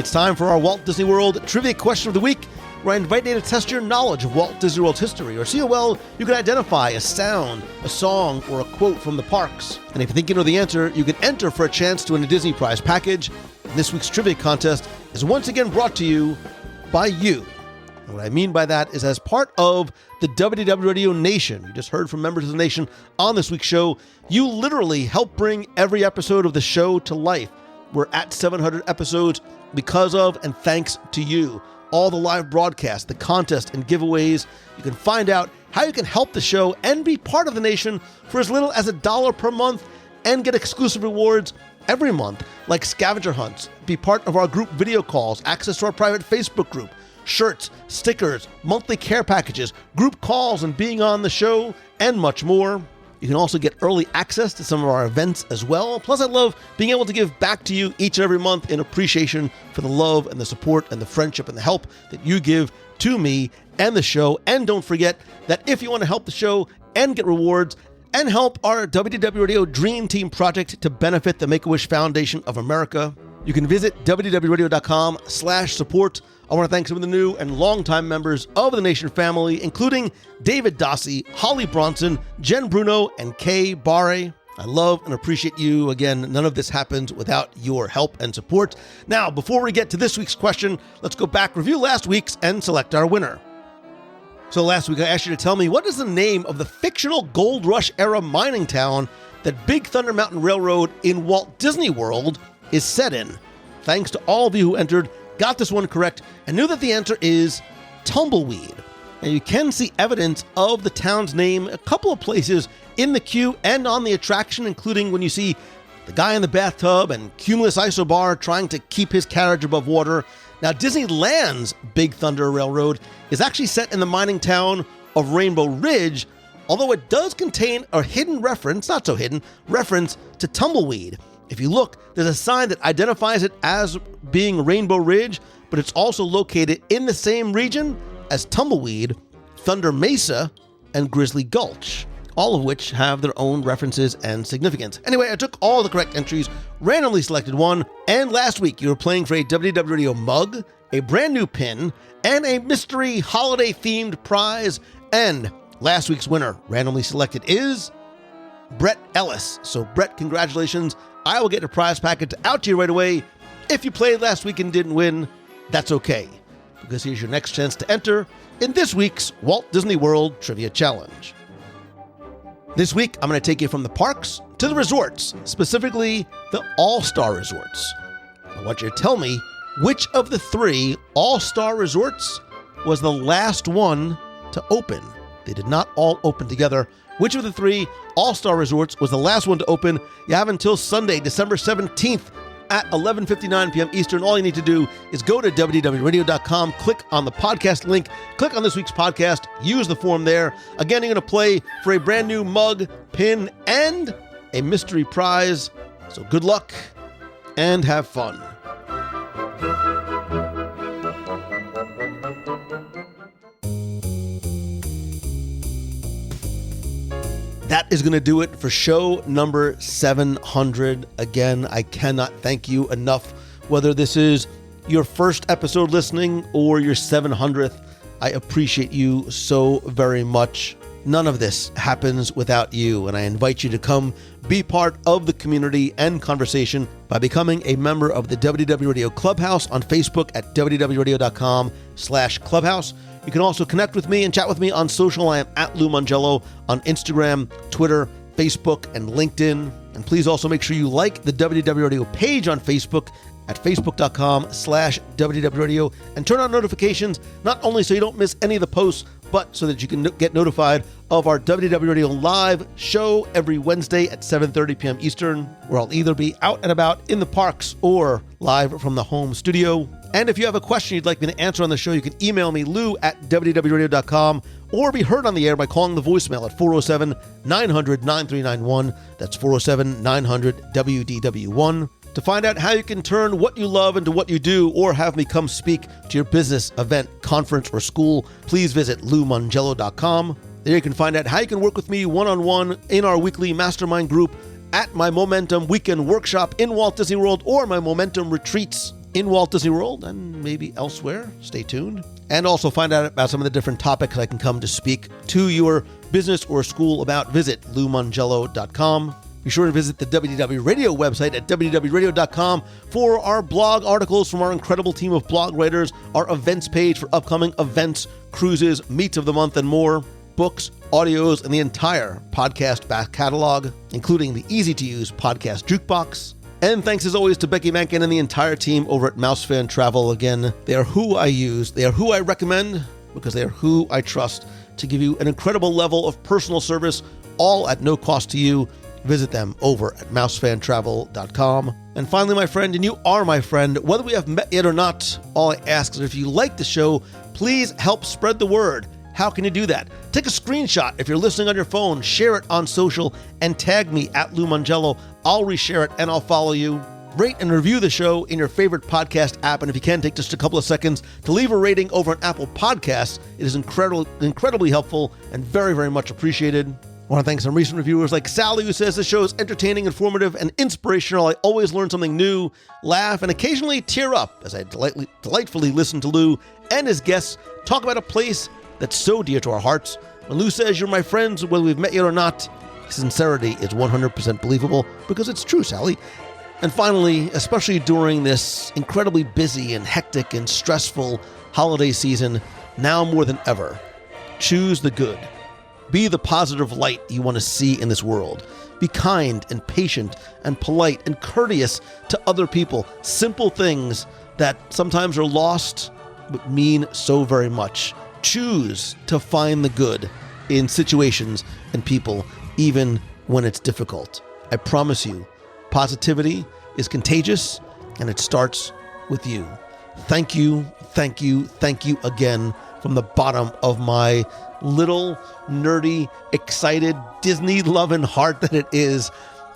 It's time for our Walt Disney World Trivia Question of the Week, where I invite you to test your knowledge of Walt Disney World's history, or see how well you can identify a sound, a song, or a quote from the parks. And if you think you know the answer, you can enter for a chance to win a Disney prize package. And this week's trivia contest is once again brought to you by you. And what I mean by that is, as part of the WDW Radio Nation, you just heard from members of the Nation on this week's show, you literally help bring every episode of the show to life. We're at 700 episodes because of and thanks to you. All the live broadcasts, the contest, and giveaways. You can find out how you can help the show and be part of the Nation for as little as $1 per month, and get exclusive rewards every month, like scavenger hunts, be part of our group video calls, access to our private Facebook group, shirts, stickers, monthly care packages, group calls, and being on the show, and much more. You can also get early access to some of our events as well. Plus, I love being able to give back to you each and every month in appreciation for the love and the support and the friendship and the help that you give to me and the show. And don't forget that if you want to help the show and get rewards and help our WDW Radio Dream Team project to benefit the Make-A-Wish Foundation of America, you can visit wdwradio.com/support. I want to thank some of the new and longtime members of the Nation family, including David Dossie, Holly Bronson, Jen Bruno, and Kay Barre. I love and appreciate you. Again, none of this happens without your help and support. Now, before we get to this week's question, let's go back, review last week's, and select our winner. So last week I asked you to tell me, what is the name of the fictional Gold Rush era mining town that Big Thunder Mountain Railroad in Walt Disney World is set in? Thanks to all of you who entered, got this one correct, and knew that the answer is Tumbleweed. And you can see evidence of the town's name a couple of places in the queue and on the attraction, including when you see the guy in the bathtub and Cumulus Isobar trying to keep his carriage above water. Now, Disneyland's Big Thunder Railroad is actually set in the mining town of Rainbow Ridge, although it does contain a hidden reference, not so hidden, reference to Tumbleweed. If you look, there's a sign that identifies it as being Rainbow Ridge, but it's also located in the same region as Tumbleweed, Thunder Mesa, and Grizzly Gulch, all of which have their own references and significance. Anyway, I took all the correct entries, randomly selected one, and last week you were playing for a WDW Radio mug, a brand new pin, and a mystery holiday-themed prize, and last week's winner, randomly selected, is Brett Ellis. So Brett, congratulations. I will get a prize package out to you right away. If you played last week and didn't win, that's okay, because here's your next chance to enter in this week's Walt Disney World Trivia Challenge. This week, I'm going to take you from the parks to the resorts, specifically the All-Star Resorts. I want you to tell me which of the 3 All-Star Resorts was the last one to open. They did not all open together. Which of the 3 All-Star Resorts was the last one to open? You have until Sunday, December 17th at 11:59 p.m. Eastern. All you need to do is go to WDWRadio.com, click on the podcast link, click on this week's podcast, use the form there. Again, you're going to play for a brand new mug, pin, and a mystery prize. So good luck and have fun. That is going to do it for show number 700. Again, I cannot thank you enough, whether this is your first episode listening or your 700th. I appreciate you so very much. None of this happens without you, and I invite you to come be part of the community and conversation by becoming a member of the WDW Radio Clubhouse on Facebook at wdwradio.com/clubhouse. You can also connect with me and chat with me on social. I am at Lou Mongello on Instagram, Twitter, Facebook, and LinkedIn. And please also make sure you like the WDW Radio page on Facebook at facebook.com/WDW Radio and turn on notifications, not only so you don't miss any of the posts, but so that you can get notified of our WDW Radio live show every Wednesday at 7:30 p.m. Eastern, where I'll either be out and about in the parks or live from the home studio. And if you have a question you'd like me to answer on the show, you can email me, lou@wdwradio.com, or be heard on the air by calling the voicemail at 407-900-9391. That's 407-900-WDW1. To find out how you can turn what you love into what you do or have me come speak to your business, event, conference, or school, please visit LouMongello.com. There you can find out how you can work with me one-on-one in our weekly mastermind group, at my Momentum Weekend Workshop in Walt Disney World, or my Momentum Retreats in Walt Disney World and maybe elsewhere. Stay tuned. And also find out about some of the different topics I can come to speak to your business or school about. Visit LouMongello.com. Be sure to visit the WDW Radio website at WDWRadio.com for our blog articles from our incredible team of blog writers, our events page for upcoming events, cruises, meets of the month, and more, books, audios, and the entire podcast back catalog, including the easy-to-use podcast jukebox. And thanks as always to Becky Mankin and the entire team over at Mouse Fan Travel. Again, they are who I use, they are who I recommend, because they are who I trust to give you an incredible level of personal service, all at no cost to you. Visit them over at mousefantravel.com. And finally, my friend, and you are my friend, whether we have met yet or not, all I ask is if you like the show, please help spread the word. How can you do that? Take a screenshot if you're listening on your phone, share it on social, and tag me at Lou Mongello. I'll reshare it and I'll follow you. Rate and review the show in your favorite podcast app, and if you can, take just a couple of seconds to leave a rating over on Apple Podcasts. It is incredibly helpful and very, very much appreciated. I want to thank some recent reviewers like Sally, who says the show is entertaining, informative, and inspirational. I always learn something new, laugh, and occasionally tear up as I delightfully listen to Lou and his guests talk about a place that's so dear to our hearts. When Lou says you're my friends, whether we've met yet or not, his sincerity is 100% believable, because it's true, Sally. And finally, especially during this incredibly busy and hectic and stressful holiday season, now more than ever, choose the good. Be the positive light you want to see in this world. Be kind and patient and polite and courteous to other people. Simple things that sometimes are lost but mean so very much. Choose to find the good in situations and people, even when it's difficult. I promise you, positivity is contagious, and it starts with you. Thank you, thank you, thank you again from the bottom of my little nerdy, excited, Disney-loving heart that it is,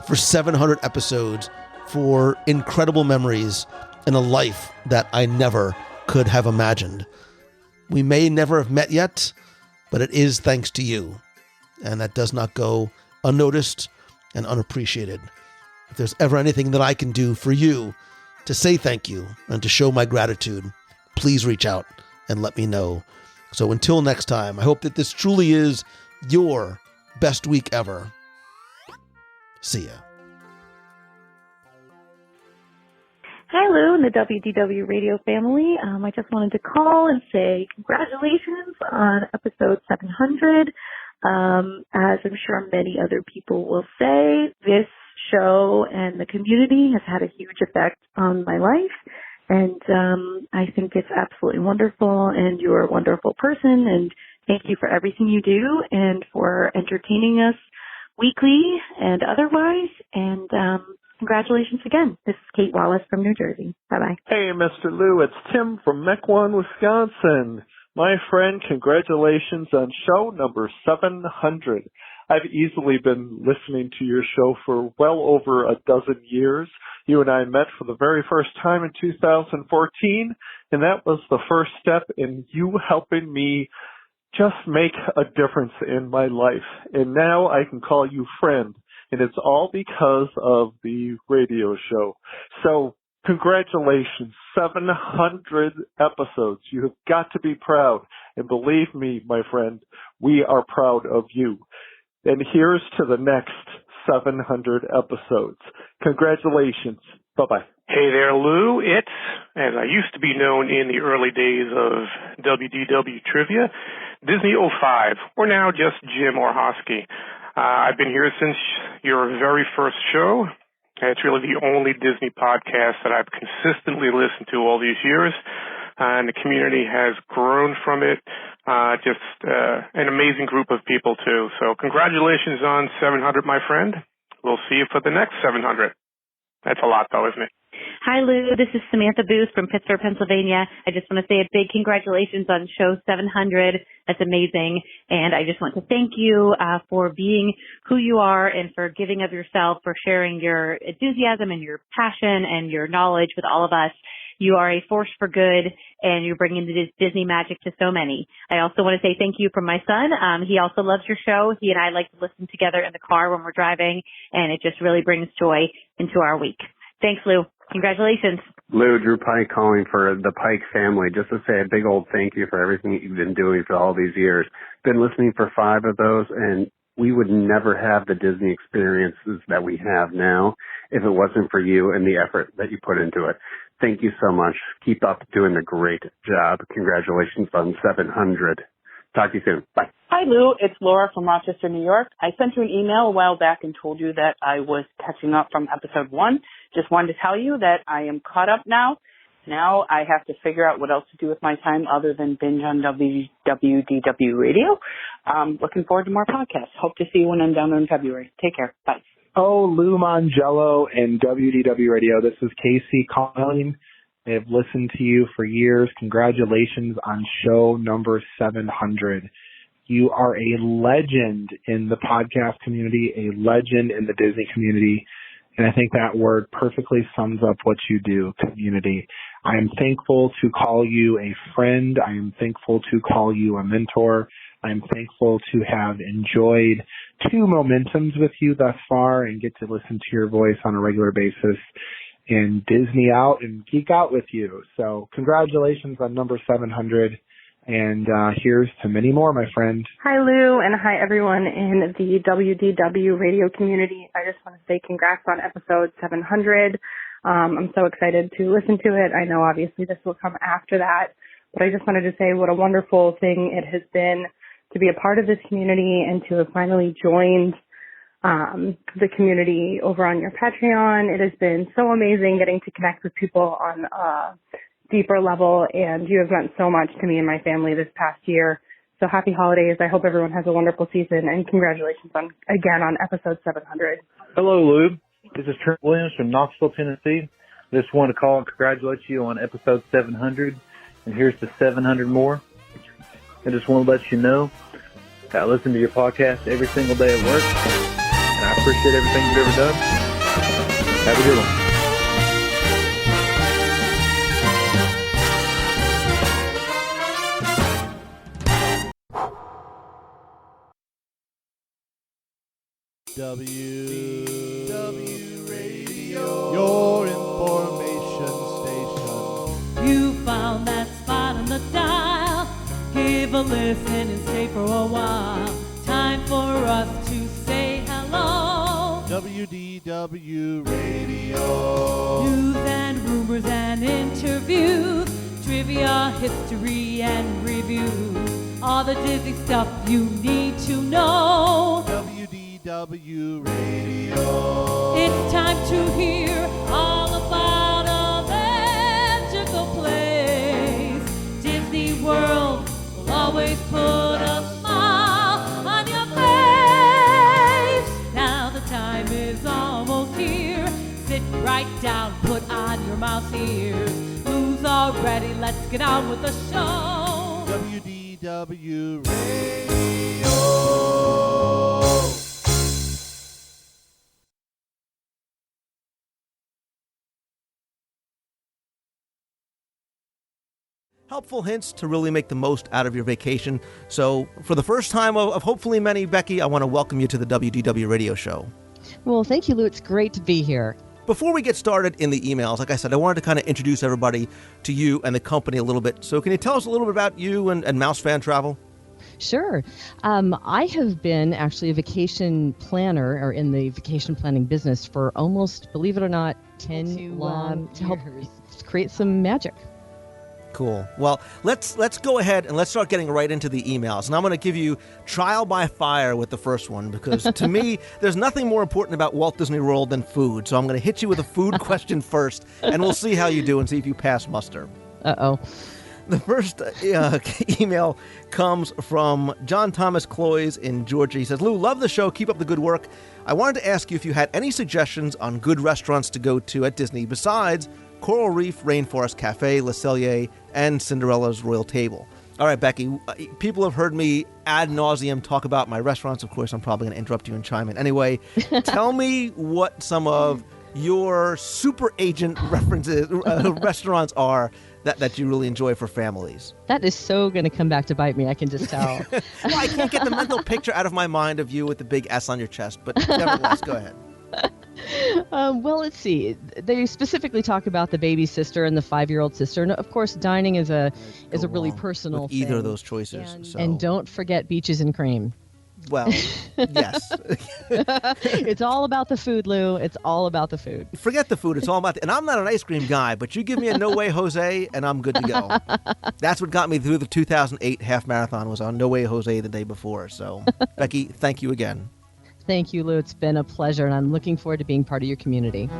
for 700 episodes, for incredible memories, and a life that I never could have imagined. We may never have met yet, but it is thanks to you, and that does not go unnoticed and unappreciated. If there's ever anything that I can do for you to say thank you and to show my gratitude, please reach out and let me know. So until next time, I hope that this truly is your best week ever. See ya. Hi, Lou and the WDW Radio family. I just wanted to call and say congratulations on episode 700. As I'm sure many other people will say, this show and the community has had a huge effect on my life. And I think it's absolutely wonderful, and you're a wonderful person, and thank you for everything you do and for entertaining us weekly and otherwise. And congratulations again. This is Kate Wallace from New Jersey. Bye-bye. Hey, Mr. Lou, it's Tim from Mequon, Wisconsin. My friend, congratulations on show number 700. I've easily been listening to your show for well over a dozen years. You and I met for the very first time in 2014, and that was the first step in you helping me just make a difference in my life. And now I can call you friend, and it's all because of the radio show. So congratulations, 700 episodes. You have got to be proud. And believe me, my friend, we are proud of you. And here's to the next 700 episodes. Congratulations. Bye-bye. Hey there, Lou. It's, as I used to be known in the early days of WDW Trivia, Disney 05, or now just Jim Orhosky. I've been here since your very first show. It's really the only Disney podcast that I've consistently listened to all these years. And the community has grown from it. Just an amazing group of people, too. So congratulations on 700, my friend. We'll see you for the next 700. That's a lot, though, isn't it? Hi, Lou. This is Samantha Booth from Pittsburgh, Pennsylvania. I just want to say a big congratulations on show 700. That's amazing. And I just want to thank you for being who you are and for giving of yourself, for sharing your enthusiasm and your passion and your knowledge with all of us. You are a force for good, and you're bringing the Disney magic to so many. I also want to say thank you from my son. He also loves your show. He and I like to listen together in the car when we're driving, and it just really brings joy into our week. Thanks, Lou. Congratulations. Lou, Drew Pike calling for the Pike family. Just to say a big old thank you for everything that you've been doing for all these years. Been listening for 5 of those, and we would never have the Disney experiences that we have now if it wasn't for you and the effort that you put into it. Thank you so much. Keep up doing a great job. Congratulations on 700. Talk to you soon. Bye. Hi, Lou. It's Laura from Rochester, New York. I sent you an email a while back and told you that I was catching up from episode 1. Just wanted to tell you that I am caught up now. Now I have to figure out what else to do with my time other than binge on WDW Radio. Looking forward to more podcasts. Hope to see you when I'm down there in February. Take care. Bye. Oh, Lou Mangello and WDW Radio. This is Casey calling. I have listened to you for years. Congratulations on show number 700. You are a legend in the podcast community, a legend in the Disney community. And I think that word perfectly sums up what you do, community. I am thankful to call you a friend. I am thankful to call you a mentor. I am thankful to have enjoyed 2 momentums with you thus far and get to listen to your voice on a regular basis and Disney out and geek out with you. So congratulations on number 700. And here's to many more, my friend. Hi, Lou, and hi, everyone in the WDW radio community. I just want to say congrats on episode 700. I'm so excited to listen to it. I know, obviously, this will come after that, but I just wanted to say what a wonderful thing it has been to be a part of this community and to have finally joined the community over on your Patreon. It has been so amazing getting to connect with people on a deeper level, and you have meant so much to me and my family this past year. So happy holidays. I hope everyone has a wonderful season, and congratulations again on episode 700. Hello, Lou. This is Trent Williams from Knoxville, Tennessee. Just want to call and congratulate you on episode 700, and here's to 700 more. I just want to let you know that I listen to your podcast every single day at work, and I appreciate everything you've ever done. Have a good one. WDW Radio, your information station. You found that spot on the dial. Give a listen and stay for a while. Time for us to say hello. WDW Radio. News and rumors and interviews. Trivia, history, and reviews. All the Disney stuff you need to know. WDW Radio. It's time to hear all about a magical place. Disney World will always put a smile on your face. Now the time is almost here. Sit right down, put on your mouse ears. Who's all ready? Let's get on with the show. WDW Radio. Helpful hints to really make the most out of your vacation. So for the first time of hopefully many, Becky, I want to welcome you to the WDW Radio Show. Well, thank you, Lou. It's great to be here. Before we get started in the emails, like I said, I wanted to kind of introduce everybody to you and the company a little bit. So can you tell us a little bit about you and Mouse Fan Travel? Sure. I have been actually a vacation planner or in the vacation planning business for almost, believe it or not, 10 long to help create some magic. Cool. Well, let's go ahead and let's start getting right into the emails. And I'm going to give you trial by fire with the first one because to me, there's nothing more important about Walt Disney World than food. So I'm going to hit you with a food question first, and we'll see how you do and see if you pass muster. Uh-oh. The first email comes from John Thomas Cloys in Georgia. He says, Lou, love the show. Keep up the good work. I wanted to ask you if you had any suggestions on good restaurants to go to at Disney besides Coral Reef Rainforest Cafe, Le Cellier, and Cinderella's Royal Table. All right, Becky, people have heard me ad nauseum talk about my restaurants. Of course, I'm probably going to interrupt you and chime in. Anyway, tell me what some of your super agent restaurants are that you really enjoy for families. That is so going to come back to bite me. I can just tell. Well, I can't get the mental picture out of my mind of you with the big S on your chest, but nevertheless, go ahead. Well, let's see. They specifically talk about the baby sister and the 5-year-old sister, and of course, dining is a really personal with either thing. of those choices. And don't forget beaches and cream. Well, yes. It's all about the food, Lou. It's all about the food. Forget the food. It's all about and I'm not an ice cream guy, but you give me a No Way Jose, and I'm good to go. That's what got me through the 2008 half marathon was on No Way Jose the day before. So, Becky, thank you again. Thank you, Lou. It's been a pleasure, and I'm looking forward to being part of your community.